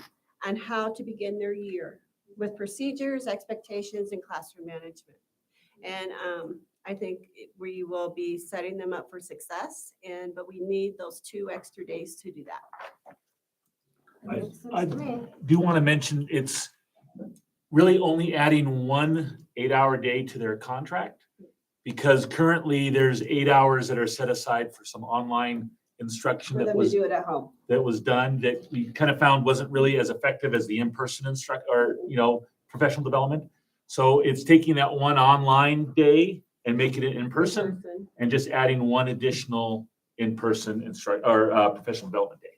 on how to begin their year with procedures, expectations, and classroom management. And I think we will be setting them up for success, but we need those 2 extra days to do that. I do want to mention, it's really only adding 1 8-hour day to their contract. Because currently there's 8 hours that are set aside for some online instruction For that them to was do it at home. done that we kind of found wasn't really as effective as the in-person professional development. So it's taking that 1 online day and making it in person and just adding 1 additional in-person professional development day.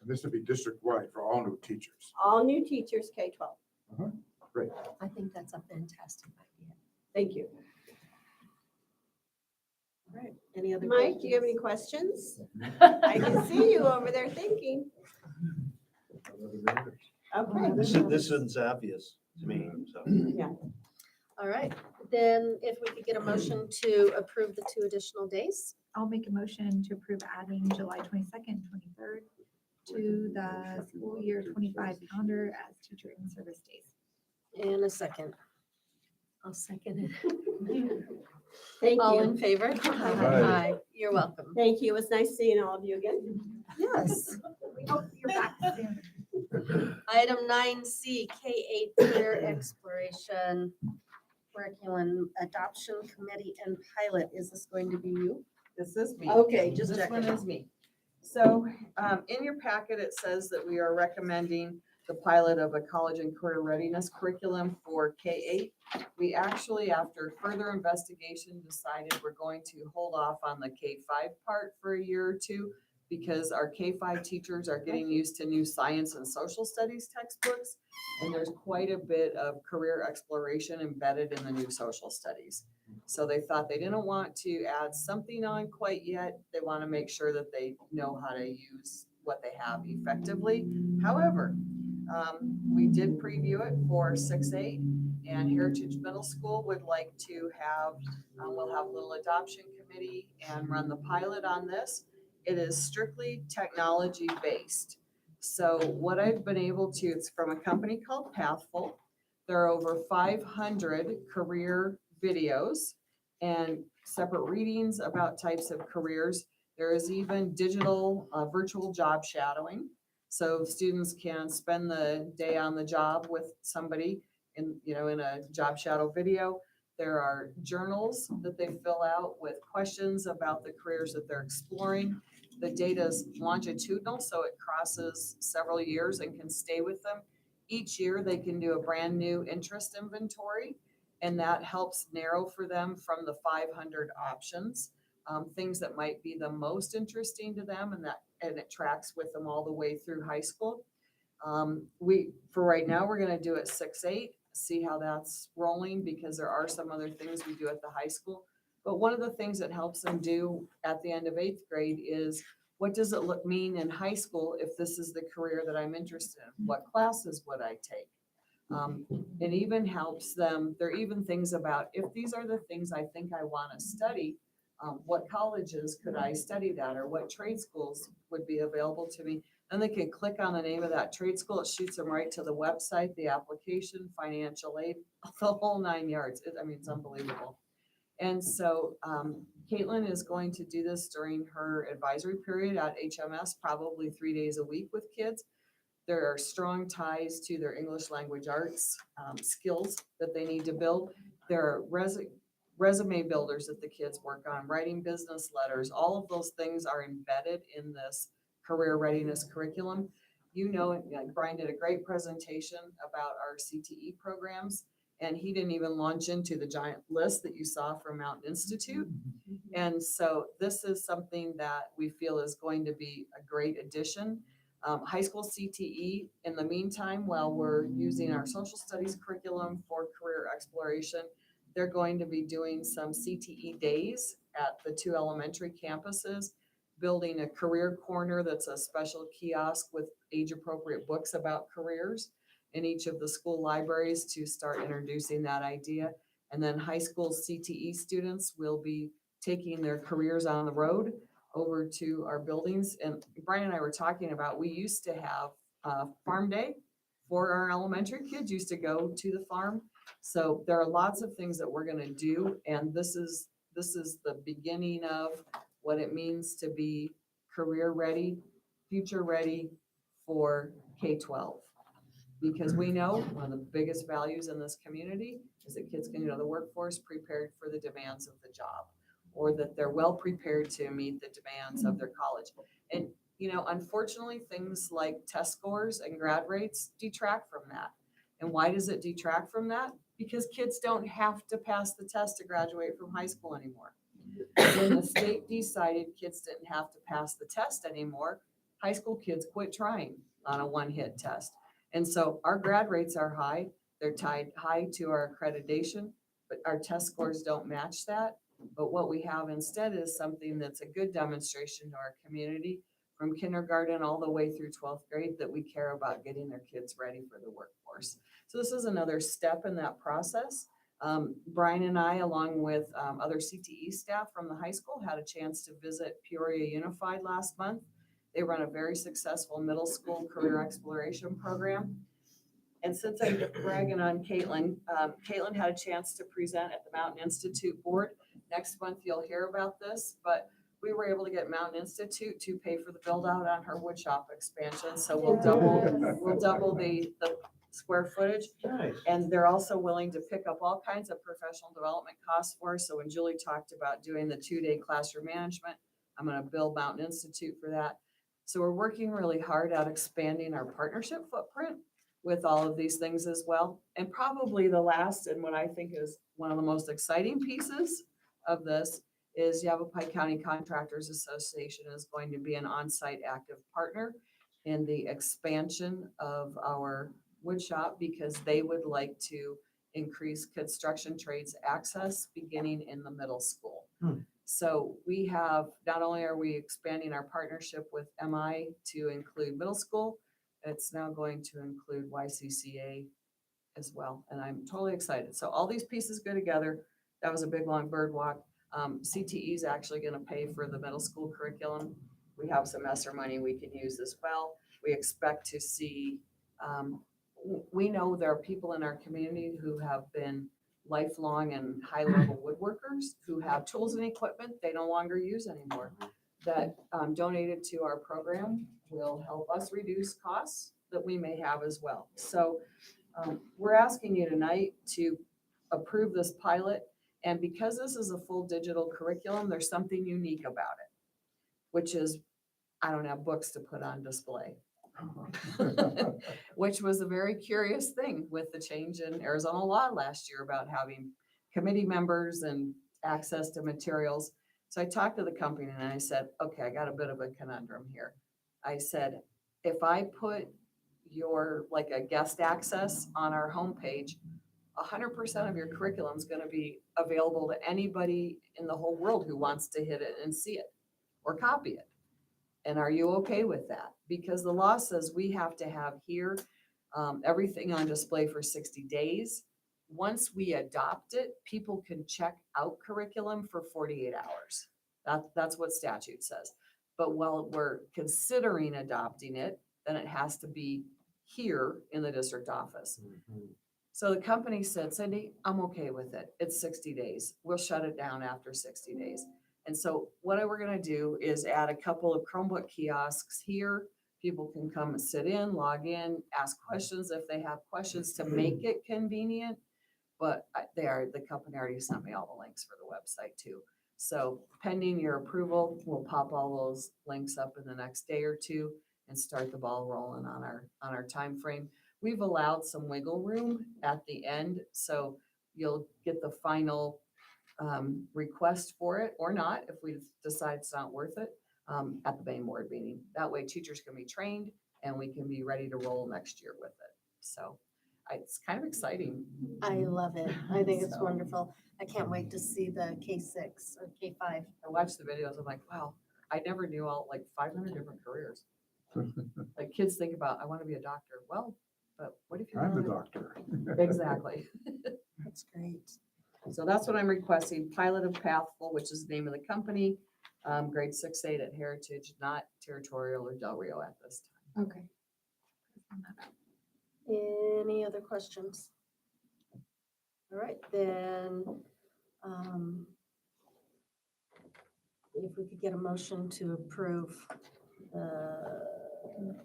And this would be district-wide for all new teachers. All new teachers, K-12. Great. I think that's a fantastic idea. Thank you. All right, any other? Mike, do you have any questions? I can see you over there thinking. Okay. This isn't obvious to me, so. Yeah. All right, then if we could get a motion to approve the 2 additional days. I'll make a motion to approve adding July 22nd, 23rd to the school year 25 calendar as teacher in service days. And a second. I'll second it. Thank All you. in favor? Aye. You're welcome. Thank you. It was nice seeing all of you again. Yes. We hope you're back soon. Item 9C, K-8 career exploration curriculum adoption committee and pilot. Is this going to be you? This is me. Okay, just This one checking. is me. So in your packet, it says that we are recommending the pilot of a college and career readiness curriculum for K-8. We actually, after further investigation, decided we're going to hold off on the K-5 part for a year or 2 because our K-5 teachers are getting used to new science and social studies textbooks. And there's quite a bit of career exploration embedded in the new social studies. So they thought they didn't want to add something on quite yet. They want to make sure that they know how to use what they have effectively. However, we did preview it for 6-8 and Heritage Middle School would like to have, we'll have a little adoption committee and run the pilot on this. It is strictly technology based. So what I've been able to, it's from a company called Pathful. There are over 500 career videos and separate readings about types of careers. There is even digital virtual job shadowing. So students can spend the day on the job with somebody in a job shadow video. There are journals that they fill out with questions about the careers that they're exploring. The data is longitudinal, so it crosses several years and can stay with them. Each year they can do a brand new interest inventory, and that helps narrow for them from the 500 options things that might be the most interesting to them and it tracks with them all the way through high school. For right now, we're gonna do it 6-8, see how that's rolling, because there are some other things we do at the high school. But one of the things that helps them do at the end of 8th grade is, what does it mean in high school if this is the career that I'm interested in? What classes would I take? It even helps them, there are even things about, if these are the things I think I wanna study, what colleges could I study that, or what trade schools would be available to me? Then they can click on the name of that trade school, it shoots them right to the website, the application, financial aid, the whole 9 yards. It's unbelievable. And so Caitlin is going to do this during her advisory period at HMS, probably 3 days a week with kids. There are strong ties to their English language arts skills that they need to build. There are resume builders that the kids work on, writing business letters. All of those things are embedded in this career readiness curriculum. Brian did a great presentation about our CTE programs, and he didn't even launch into the giant list that you saw from Mountain Institute. And so this is something that we feel is going to be a great addition. High school CTE, in the meantime, while we're using our social studies curriculum for career exploration, they're going to be doing some CTE days at the 2 elementary campuses, building a career corner that's a special kiosk with age-appropriate books about careers in each of the school libraries to start introducing that idea. And then high school CTE students will be taking their careers on the road over to our buildings. And Brian and I were talking about, we used to have farm day for our elementary kids, used to go to the farm. So there are lots of things that we're gonna do, and this is the beginning of what it means to be career ready, future ready for K-12. Because we know one of the biggest values in this community is that kids can go to the workforce prepared for the demands of the job, or that they're well prepared to meet the demands of their college. And, unfortunately, things like test scores and grad rates detract from that. And why does it detract from that? Because kids don't have to pass the test to graduate from high school anymore. When the state decided kids didn't have to pass the test anymore, high school kids quit trying on a one-hit test. And so our grad rates are high. They're tied high to our accreditation, but our test scores don't match that. But what we have instead is something that's a good demonstration to our community, from kindergarten all the way through 12th grade, that we care about getting their kids ready for the workforce. So this is another step in that process. Brian and I, along with other CTE staff from the high school, had a chance to visit Peoria Unified last month. They run a very successful middle school career exploration program. And since I'm bragging on Caitlin, Caitlin had a chance to present at the Mountain Institute board. Next month, you'll hear about this, but we were able to get Mountain Institute to pay for the build out on her woodshop expansion. So we'll double the square footage. Nice. And they're also willing to pick up all kinds of professional development costs for us. So when Julie talked about doing the 2-day classroom management, I'm going to build Mountain Institute for that. So we're working really hard at expanding our partnership footprint with all of these things as well. And probably the last, and what I think is one of the most exciting pieces of this, is Yavapai County Contractors Association is going to be an on-site active partner in the expansion of our wood shop, because they would like to increase construction trades access beginning in the middle school. So we have, not only are we expanding our partnership with MI to include middle school, it's now going to include YCCA as well. And I'm totally excited. So all these pieces go together. That was a big, long bird walk. CTE is actually going to pay for the middle school curriculum. We have some ESSER money we can use as well. We expect to see, we know there are people in our community who have been lifelong and high-level woodworkers who have tools and equipment they no longer use anymore, that donated to our program will help us reduce costs that we may have as well. So we're asking you tonight to approve this pilot. And because this is a full digital curriculum, there's something unique about it, which is I don't have books to put on display. Which was a very curious thing with the change in Arizona law last year about having committee members and access to materials. So I talked to the company and I said, okay, I got a bit of a conundrum here. I said, if I put your, like a guest access on our homepage, 100% of your curriculum is going to be available to anybody in the whole world who wants to hit it and see it or copy it. And are you okay with that? Because the law says we have to have here everything on display for 60 days. Once we adopt it, people can check out curriculum for 48 hours. That's what statute says. But while we're considering adopting it, then it has to be here in the district office. So the company said, Cindy, I'm okay with it. It's 60 days. We'll shut it down after 60 days. And so what we're gonna do is add a couple of Chromebook kiosks here. People can come and sit in, log in, ask questions if they have questions to make it convenient. But the company already sent me all the links for the website too. So pending your approval, we'll pop all those links up in the next day or two and start the ball rolling on our time frame. We've allowed some wiggle room at the end, so you'll get the final request for it or not, if we decide it's not worth it, at the main board meeting. That way teachers can be trained and we can be ready to roll next year with it. So it's kind of exciting. I love it. I think it's wonderful. I can't wait to see the K6 or K5. I watched the videos, I'm like, wow, I never knew all, like 500 different careers. Like kids think about, I want to be a doctor. Well, but what if you're I'm the not doctor. Exactly. That's great. So that's what I'm requesting, pilot of Pathful, which is the name of the company, grade 6-8 at Heritage, not Territorial or Del Rio at this time. Okay. Any other questions? All right, then, if we could get a motion to approve the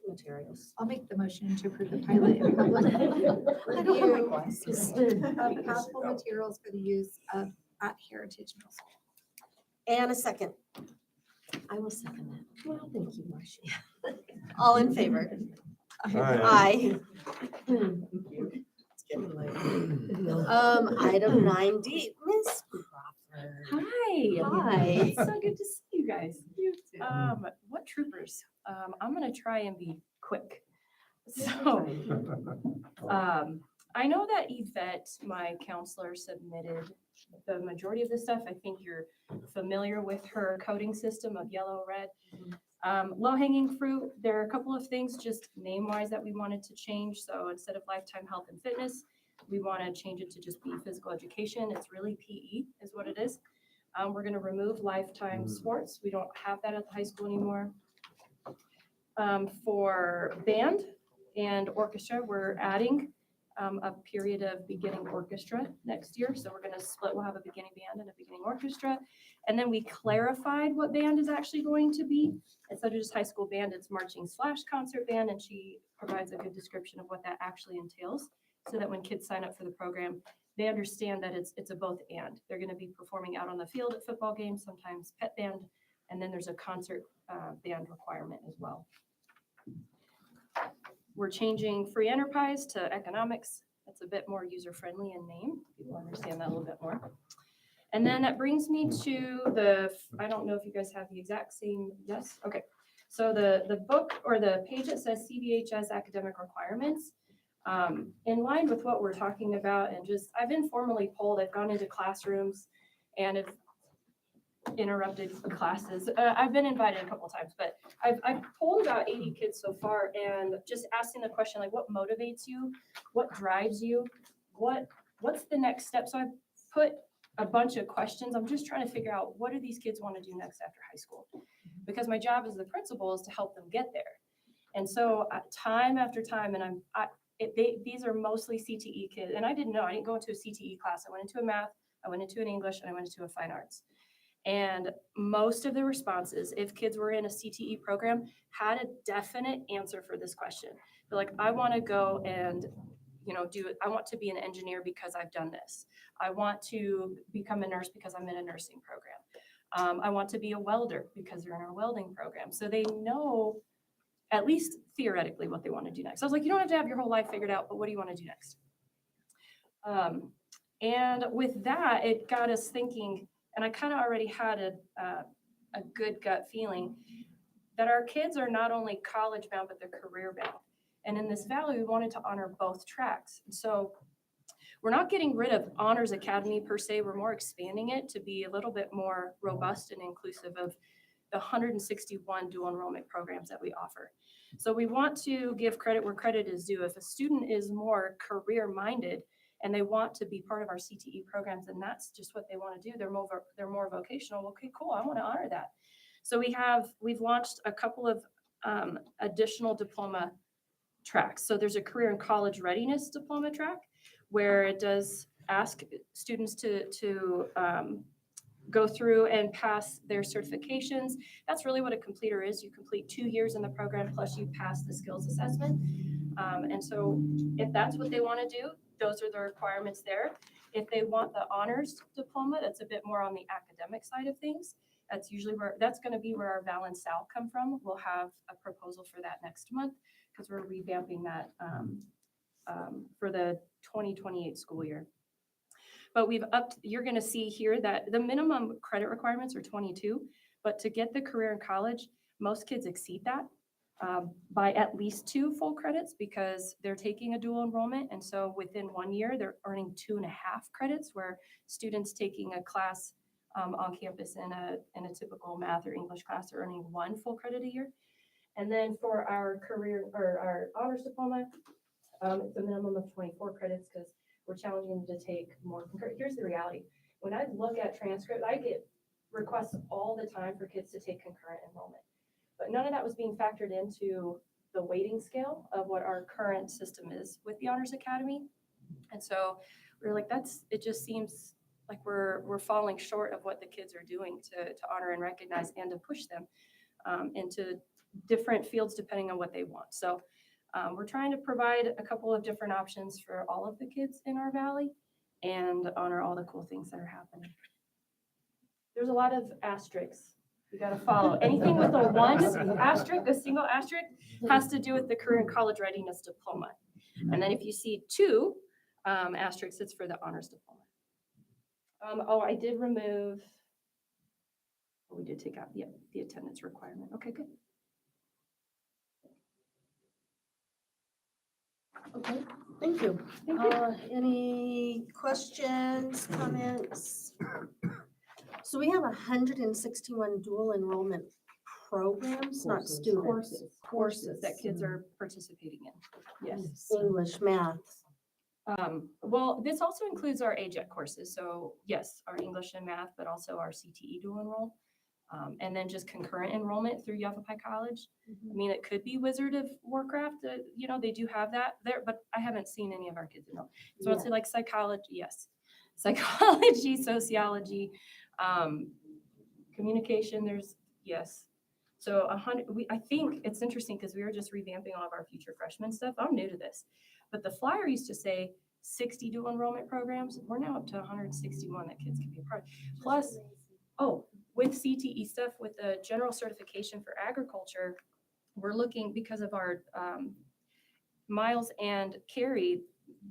materials. I'll make the motion to approve the pilot and public I don't have my review glasses. of possible materials for the use of at Heritage Middle School. And a second. I will second that. Well, thank you, Marcia. All in favor? Aye. Aye. It's getting late. Item 9D, Ms. Crawford. Hi. Hi. It's so good to see you guys. What troopers? I'm gonna try and be quick. So, I know that Yvette, my counselor, submitted the majority of the stuff. I think you're familiar with her coding system of yellow, red. Low hanging fruit, there are a couple of things just name wise that we wanted to change. So instead of lifetime health and fitness, we want to change it to just be physical education. It's really PE is what it is. We're going to remove lifetime sports. We don't have that at the high school anymore. For band and orchestra, we're adding a period of beginning orchestra next year. So we're going to split. We'll have a beginning band and a beginning orchestra. And then we clarified what band is actually going to be. Instead of just high school band, it's marching / concert band. And she provides a good description of what that actually entails so that when kids sign up for the program, they understand that it's a both and. They're going to be performing out on the field at football games, sometimes pet band, and then there's a concert band requirement as well. We're changing free enterprise to economics. That's a bit more user-friendly in name. People understand that a little bit more. And then that brings me to I don't know if you guys have the exact same, yes? Okay. So the book or the page that says CVHS academic requirements, in line with what we're talking about, and just, I've informally polled, I've gone into classrooms and have interrupted classes. I've been invited a couple of times, but I've polled about 80 kids so far and just asking the question, like, what motivates you? What drives you? What's the next step? So I've put a bunch of questions. I'm just trying to figure out, what do these kids want to do next after high school? Because my job as the principal is to help them get there. And so time after time, and these are mostly CTE kids. And I didn't know, I didn't go into a CTE class. I went into a math, I went into an English, and I went into a fine arts. And most of the responses, if kids were in a CTE program, had a definite answer for this question. They're like, I want to go and, I want to be an engineer because I've done this. I want to become a nurse because I'm in a nursing program. I want to be a welder because they're in our welding program. So they know, at least theoretically, what they want to do next. I was like, you don't have to have your whole life figured out, but what do you want to do next? And with that, it got us thinking, And I kind of already had a good gut feeling that our kids are not only college bound, but they're career bound. And in this valley, we wanted to honor both tracks. And so we're not getting rid of Honors Academy per se. We're more expanding it to be a little bit more robust and inclusive of the 161 dual enrollment programs that we offer. So we want to give credit where credit is due. If a student is more career minded and they want to be part of our CTE programs, and that's just what they want to do, they're more vocational. Okay, cool. I want to honor that. So we've launched a couple of additional diploma tracks. So there's a career and college readiness diploma track where it does ask students to go through and pass their certifications. That's really what a completer is. You complete 2 years in the program, plus you pass the skills assessment. And so if that's what they want to do, those are the requirements there. If they want the honors diploma, that's a bit more on the academic side of things. That's usually that's going to be where our Val and Sal come from. We'll have a proposal for that next month because we're revamping that for the 2028 school year. But we've you're going to see here that the minimum credit requirements are 22, but to get the career in college, most kids exceed that by at least 2 full credits because they're taking a dual enrollment. And so within 1 year, they're earning 2.5 credits, where students taking a class on campus in a typical math or English class are earning 1 full credit a year. And then for our career or our honors diploma, it's a minimum of 24 credits because we're challenging them to take more. Here's the reality. When I look at transcript, I get requests all the time for kids to take concurrent enrollment. But none of that was being factored into the weighting scale of what our current system is with the Honors Academy. And so we were like, it just seems like we're falling short of what the kids are doing to honor and recognize and to push them into different fields depending on what they want. So we're trying to provide a couple of different options for all of the kids in our valley and honor all the cool things that are happening. There's a lot of asterisks you got to follow. Anything with a 1 asterisk, a single asterisk, has to do with the career and college readiness diploma. And then if you see 2 asterisks, it's for the honors diploma. I did remove, we did take out the attendance requirement. Okay, good. Okay, thank you. Any questions, comments? So we have 161 dual enrollment programs, not students. Courses that kids are participating in. Yes. English, math. Well, this also includes our AGEC courses. So yes, our English and math, but also our CTE dual enroll. And then just concurrent enrollment through Yavapai College. I mean, it could be Wizard of Warcraft. They do have that there, but I haven't seen any of our kids enroll. So I'd say like psychology, yes. Psychology, sociology, communication, yes. So I think it's interesting because we were just revamping all of our future freshman stuff. I'm new to this, but the flyer used to say 60 dual enrollment programs. We're now up to 161 that kids can be a part of. Plus, with CTE stuff, with the general certification for agriculture, we're looking, because of our Miles and Carrie,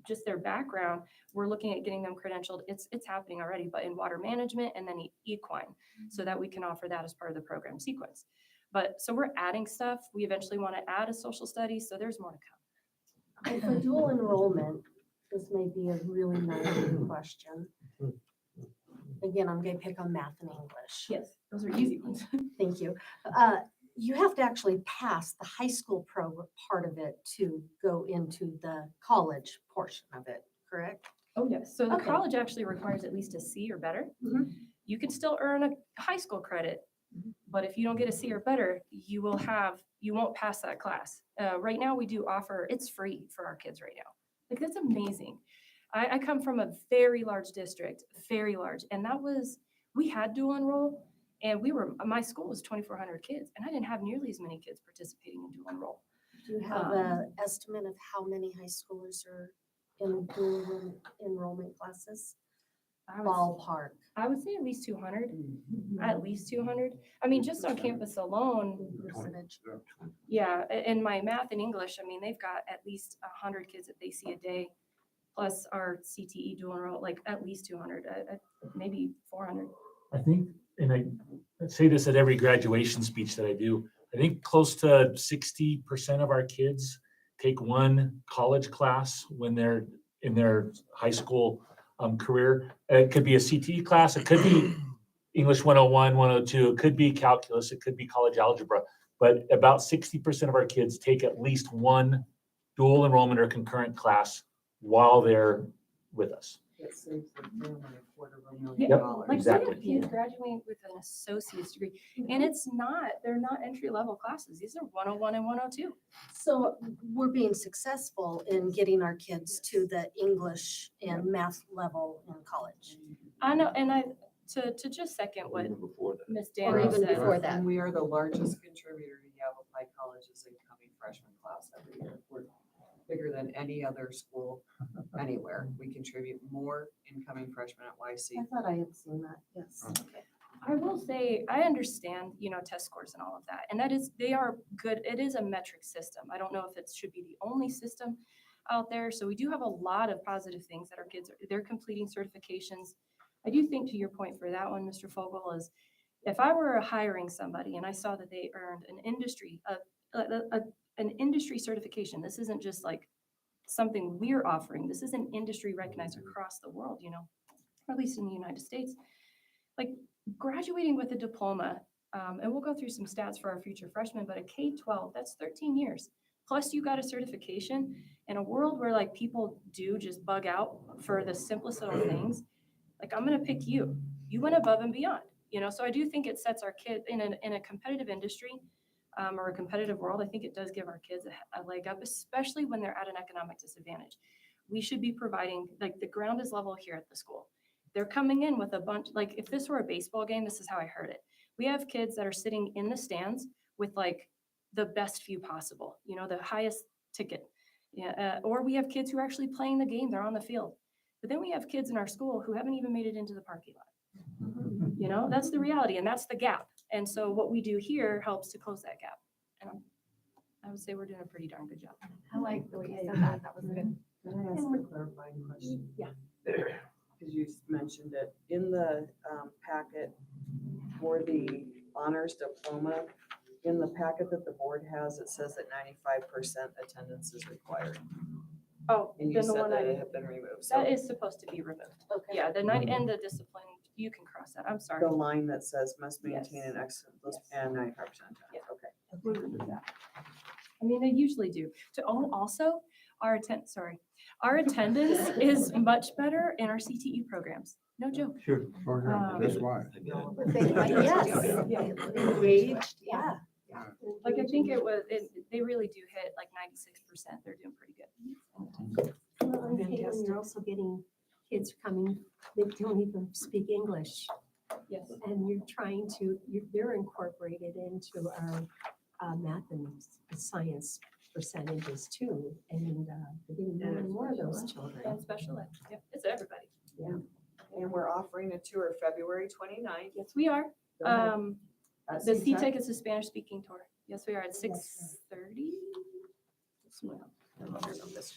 just their background, we're looking at getting them credentialed. It's happening already, but in water management and then equine, so that we can offer that as part of the program sequence. But so we're adding stuff. We eventually want to add a social studies, so there's more to come. And for dual enrollment, this may be a really naive question. Again, I'm going to pick on math and English. Yes, those are easy ones. Thank you. You have to actually pass the high school part of it to go into the college portion of it, correct? Oh, yes. So the Okay. college actually requires at least a C or better. You can still earn a high school credit, but if you don't get a C or better, you won't pass that class. Right now, we do offer, it's free for our kids right now. Like, that's amazing. I come from a very large district, very large, and we had dual enroll, and my school was 2,400 kids, and I didn't have nearly as many kids participating in dual enroll. Do you have an estimate of how many high schoolers are in dual enrollment classes? Ballpark. I would say at least 200. At least 200. I mean, just on campus alone. Percentage. Yeah, in my math and English, I mean, they've got at least 100 kids that they see a day, plus our CTE dual enroll, like at least 200, maybe 400. I think, and I say this at every graduation speech that I do, I think close to 60% of our kids take one college class when they're in their high school career. It could be a CTE class, it could be English 101, 102, it could be calculus, it could be college algebra. But about 60% of our kids take at least one dual enrollment or concurrent class while they're with us. It saves the family $250,000. Yep, Like we exactly. have kids graduating with an associate's degree, and they're not entry-level classes. These are 101 and 102. So we're being successful in getting our kids to the English and math level in college. I know, and to just second what Even before that. Ms. Or Daniels even said. before that. And we are the largest contributor to Yavapai College's incoming freshman class every year. We're bigger than any other school anywhere. We contribute more incoming freshmen at YC. I thought I had seen that, yes. I will say, I understand, test scores and all of that, and they are good. It is a metric system. I don't know if it should be the only system out there. So we do have a lot of positive things that our kids, they're completing certifications. I do think, to your point for that one, Mr. Fogel, is if I were hiring somebody and I saw that they earned an industry certification, this isn't just like something we're offering. This is an industry recognized across the world, or at least in the United States. Like graduating with a diploma, and we'll go through some stats for our future freshmen, but a K-12, that's 13 years. Plus you got a certification in a world where like people do just bug out for the simplest little things. Like I'm gonna pick you. You went above and beyond, So I do think it sets our kid in a competitive industry or a competitive world. I think it does give our kids a leg up, especially when they're at an economic disadvantage. We should be providing, like the ground is level here at the school. They're coming in with a bunch, like if this were a baseball game, this is how I heard it. We have kids that are sitting in the stands with like the best view possible, the highest ticket. Yeah, or we have kids who are actually playing the game, they're on the field. But then we have kids in our school who haven't even made it into the parking lot. That's the reality and that's the gap. And so what we do here helps to close that gap. And I would say we're doing a pretty darn good job. I like the way you said that. That was good. Can I ask a clarifying question? Yeah. Because you mentioned it in the packet for the honors diploma. In the packet that the board has, it says that 95% attendance is required. Oh, And you then the said one that I, it had been removed. So that is supposed to be removed. Okay. Yeah, the night and the discipline, you can cross that. I'm sorry. the line that says must maintain an excellent Yes. and 95% attendance. Yeah. Okay. I mean, they usually do. Also, our attendance is much better in our CTE programs. No joke. Sure. That's why. Yes. Engaged, yeah. Like I think they really do hit like 96%. They're doing pretty good. Well, and Caitlin, you're also getting kids coming, they don't even speak English. Yes. And they're incorporated into our math and science percentages too. And we're getting more and more of those children. And special ed. Yep, it's everybody. Yeah. And we're offering a tour February 29th. Yes, we are. Go ahead. At The CTEC? CTEC is a Spanish speaking tour. Yes, we are at 6:30.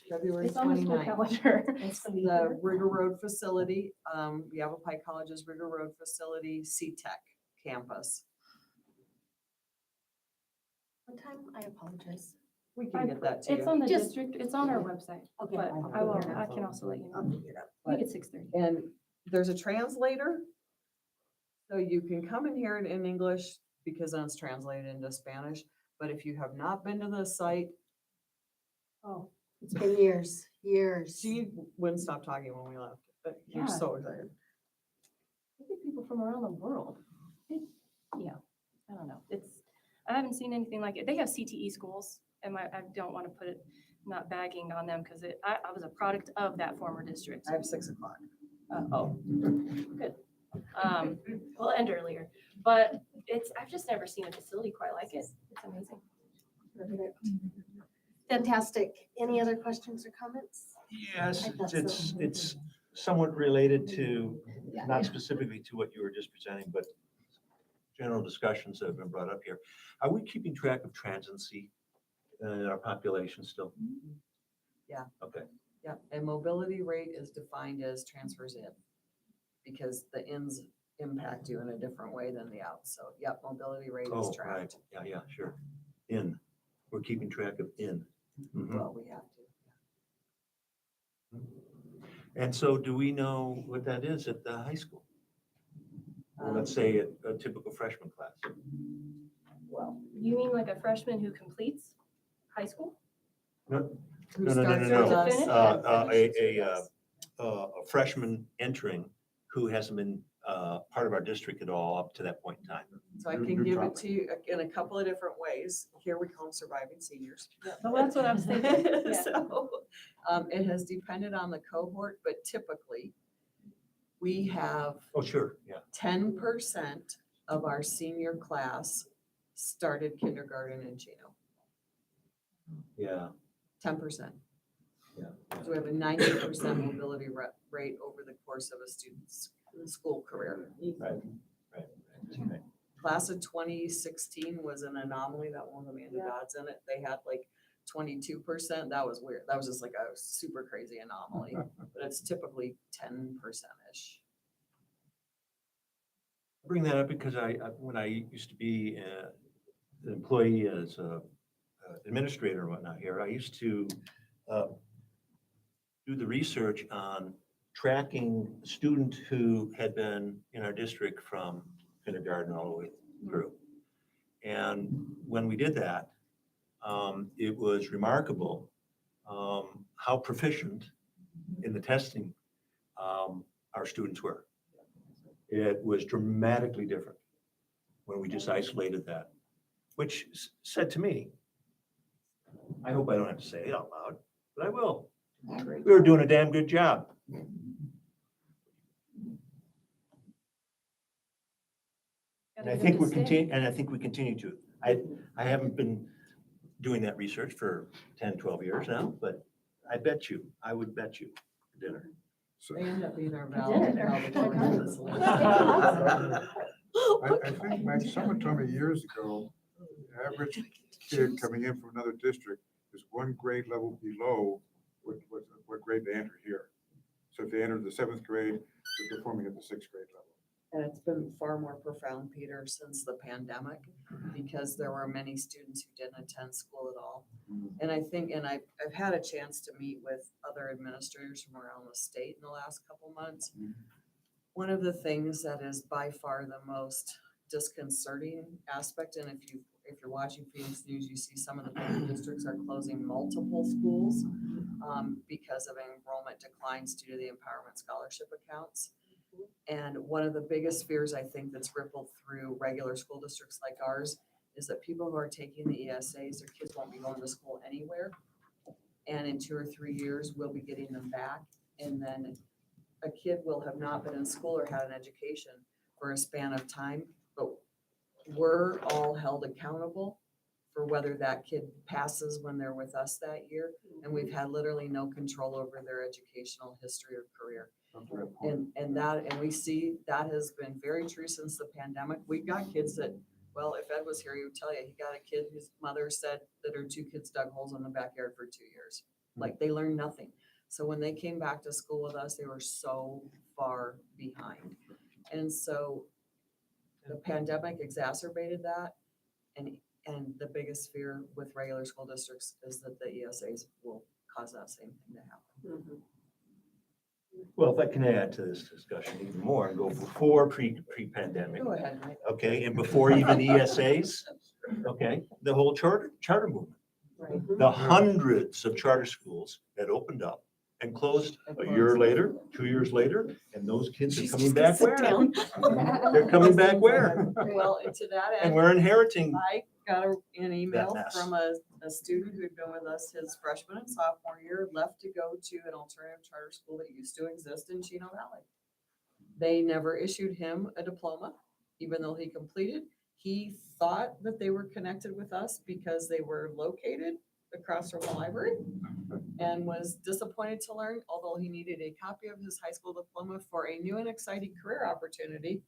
February It's on the school 29th. calendar. It's the Rigger Road facility, Yavapai College's Rigger Road facility, CTEC campus. What time? I apologize. We can get that to you. It's on the Just- district, it's on our website, Okay. but I can also let you know. I think it's 6:30. And there's a translator. So you can come in here in English because then it's translated into Spanish. But if you have not been to the site, Oh, it's been years. she wouldn't stop talking when we left. But you're Yeah. so excited. I think people from around the world. Yeah, I don't know. I haven't seen anything like it. They have CTE schools, and I don't want to put it, not bagging on them because I was a product of that former district. I have 6 o'clock. Oh, good. We'll end earlier, but I've just never seen a facility quite like it. It's amazing. Fantastic. Any other questions or comments? Yes, I thought so. it's somewhat related to, not specifically to what you were just presenting, but general discussions that have been brought up here. Are we keeping track of transiency in our population still? Yeah. Okay. Yeah, and mobility rate is defined as transfers in. Because the ins impact you in a different way than the out. So, yep, mobility rate is Oh, right, tracked. yeah, sure. We're keeping track of in. Mhm. Well, we have to. And so do we know what that is at the high school? Or let's say a typical freshman class? Well, You mean like a freshman who completes high school? No, who no, no, no, starts no, with no. us Finish? and finishes with us. A freshman entering who hasn't been part of our district at all up to that point in time. So I can give it to you in a couple of different ways. Here we call them surviving seniors. Well, that's what I was thinking. Yeah. So, it has depended on the cohort, but typically we have Oh, sure, yeah. 10% of our senior class started kindergarten in Chino. Yeah. 10%. Yeah. So we have a 90% mobility rate over the course of a student's school career. Right. Class of 2016 was an anomaly. That one with Amanda Dodds in it. They had like 22%. That was weird. That was just like a super crazy anomaly. But it's typically 10%-ish. I bring that up because when I used to be an employee as a administrator and whatnot here, I used to do the research on tracking a student who had been in our district from kindergarten all the way through. And when we did that, it was remarkable how proficient in the testing our students were. It was dramatically different when we just isolated that, which said to me, I hope I don't have to say it out loud, but I will. We were doing a damn good job. And I think we continue to. I haven't been doing that research for 10, 12 years now, but I would bet you for dinner. They end up being our dinner. I think my someone told me years ago, the average kid coming in from another district is one grade level below what grade they enter here. So if they entered the 7th grade, they're performing at the 6th grade level. And it's been far more profound, Peter, since the pandemic, because there were many students who didn't attend school at all. And I think, and I've had a chance to meet with other administrators from around the state in the last couple months. One of the things that is by far the most disconcerting aspect, and if you're watching Phoenix News, you see some of the big districts are closing multiple schools because of enrollment declines due to the empowerment scholarship accounts. And one of the biggest fears I think that's rippled through regular school districts like ours is that people who are taking the ESAs, their kids won't be going to school anywhere. And in 2 or 3 years, we'll be getting them back. And then a kid will have not been in school or had an education for a span of time, but we're all held accountable for whether that kid passes when they're with us that year. And we've had literally no control over their educational history or career. And we see that has been very true since the pandemic. We've got kids that, well, if Ed was here, he would tell you, he got a kid whose mother said that her 2 kids dug holes in the backyard for 2 years. Like they learned nothing. So when they came back to school with us, they were so far behind. And so the pandemic exacerbated that. And the biggest fear with regular school districts is that the ESAs will cause that same thing to happen. Well, if I can add to this discussion even more and go before pre-pandemic. Go ahead, Mike. Okay, and before even ESAs, okay, the whole charter movement. Right. The hundreds of charter schools that opened up and closed a year later, 2 years later, and those kids are coming back where? They're coming back where? Well, and to that end. And we're inheriting. I got an email mess. from a student who'd been with us his freshman and sophomore year, left to go to an alternative charter school that used to exist in Chino Valley. They never issued him a diploma, even though he completed. He thought that they were connected with us because they were located across from the library and was disappointed to learn, although he needed a copy of his high school diploma for a new and exciting career opportunity.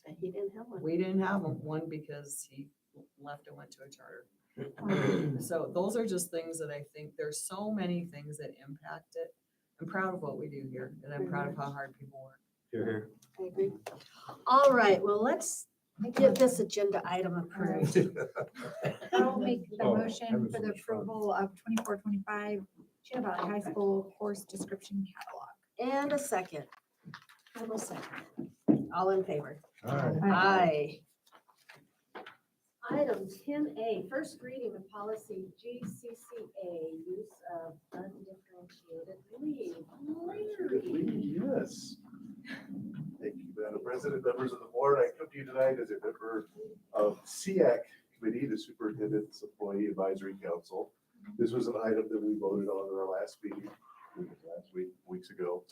And he didn't have one. We didn't have one because he left and went to a charter. So those are just things that I think there's so many things that impact it. I'm proud of what we do here and I'm proud of how hard people work. Here, I agree. All right, well, let's get this agenda item approved. I'll make the Oh, motion heavens, for the so much fun. approval of 24-25 Chino Valley High School course description catalog. And a second. I will second. All in favor? All right. Aye. Item 10A, first reading of policy GCCA, use of undifferentiated leave. Larry. Yes. Thank you, Madam President, members of the board. I come to you tonight as a member of SEAC Committee, the Superintendent's Employee Advisory Council. This was an item that we voted on in our last meeting, weeks ago.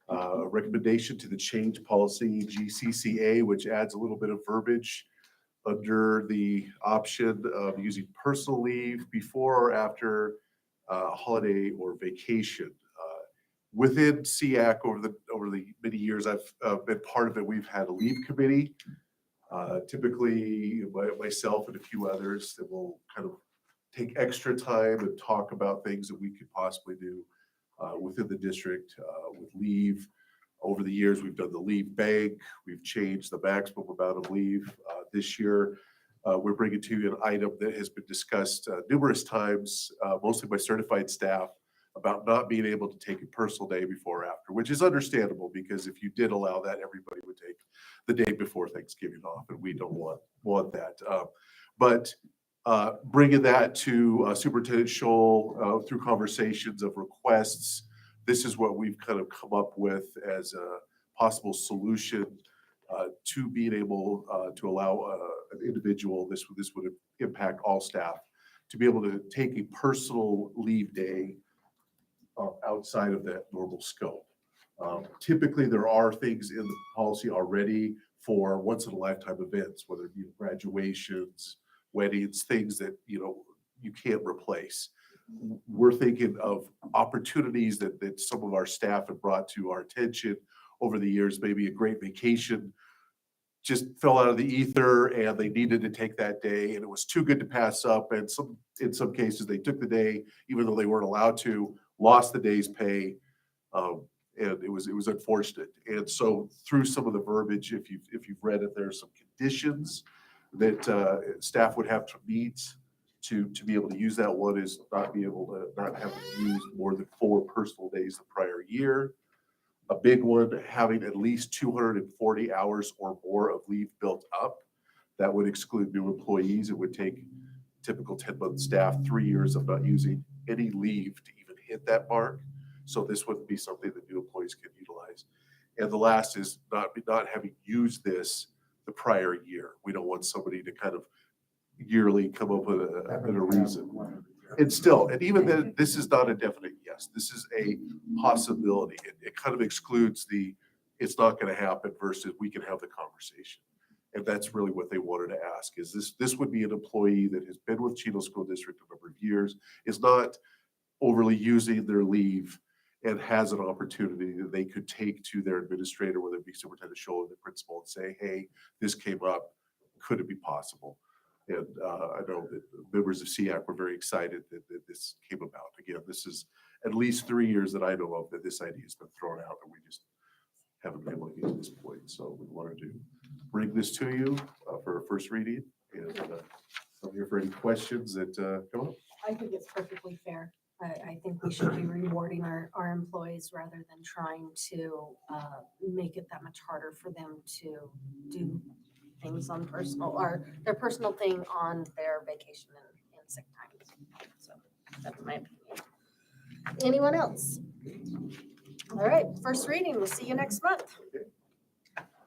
A recommendation to the change policy GCCA, which adds a little bit of verbiage under the option of using personal leave before or after a holiday or vacation. Within SEAC over the many years I've been part of it, we've had a leave committee. Typically myself and a few others that will kind of take extra time and talk about things that we could possibly do within the district with leave. Over the years, we've done the leave bank. We've changed the maximum amount of leave. This year, we're bringing to you an item that has been discussed numerous times, mostly by certified staff, about not being able to take a personal day before or after, which is understandable because if you did allow that, everybody would take the day before Thanksgiving off, and we don't want that. But bringing that to Superintendent Scholl through conversations of requests, this is what we've kind of come up with as a possible solution to being able to allow an individual, this would impact all staff, to be able to take a personal leave day outside of that normal scope. Typically, there are things in the policy already for once in a lifetime events, whether it be graduations, weddings, things that, you can't replace. We're thinking of opportunities that some of our staff have brought to our attention over the years, maybe a great vacation just fell out of the ether and they needed to take that day and it was too good to pass up. And in some cases, they took the day, even though they weren't allowed to, lost the day's pay. And it was unfortunate. And so through some of the verbiage, if you've read it, there are some conditions that staff would have to meet to be able to use that. One is not have used more than 4 personal days the prior year. A big one, having at least 240 hours or more of leave built up. That would exclude new employees. It would take typical 10-month staff 3 years of not using any leave to even hit that mark. So this wouldn't be something that new employees can utilize. And the last is not having used this the prior year. We don't want somebody to kind of yearly come up with a reason. And even then, this is not a definite yes. This is a possibility. It kind of excludes it's not going to happen versus we can have the conversation. And that's really what they wanted to ask is this would be an employee that has been with Chino School District a number of years, is not overly using their leave and has an opportunity that they could take to their administrator, whether it be Superintendent Scholl or the principal, and say, hey, this came up, could it be possible? And I know that members of SEAC were very excited that this came about. Again, this is at least 3 years that I know of that this idea has been thrown out and we just haven't been able to get to this point. So we wanted to bring this to you for a first reading. And I'm here for any questions that come up. I think it's perfectly fair. I think we should be rewarding our employees rather than trying to make it that much harder for them to do things on their personal thing on their vacation and sick time. So that's my opinion. Anyone else? All right, first reading. We'll see you next month.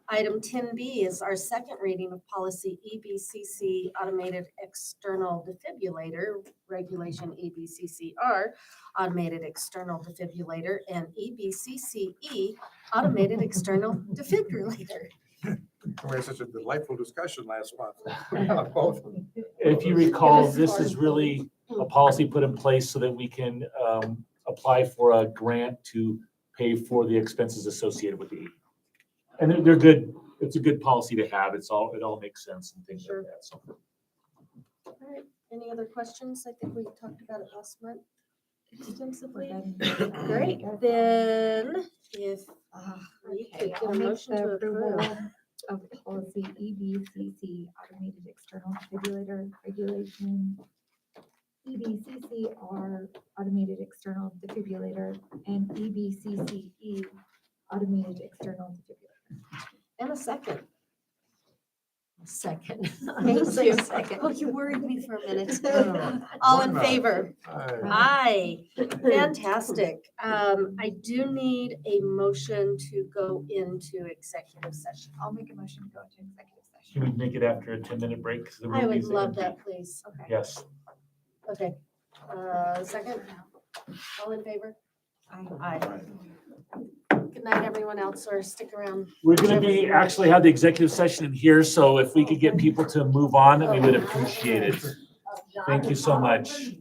Item 10B is our second reading of policy EBCC, automated external defibrillator, regulation EBCCR, automated external defibrillator, and EBCCE, automated external defibrillator. We had such a delightful discussion last month. Both. If you recall, this is really a policy put in place so that we can apply for a grant to pay for the expenses associated with the. And they're good. It's a good policy to have. It all makes sense and things like that. So. All right. Any other questions? I think we talked about it last month. extensively? Great, then if we could Okay, get I'll a make motion the to approval approve. of policy EBCC, automated external defibrillator regulation. EBCCR, automated external defibrillator, and EBCCE, automated external defibrillator. And a second. Second. Thank Say you. second. Oh, you worried me for a minute. Oh, All in one favor? Aye, fantastic. I do need a motion to go into executive session. I'll make a motion to go into executive session. Can we make it after a 10-minute break? 'Cause the I room would is love empty. that, please. Okay. Yes. Okay, second? All in favor? Aye. Good night, everyone else, or stick around. We're gonna be, actually have the executive session in here, so if we could get people to move on, we would appreciate it. Thank you so much.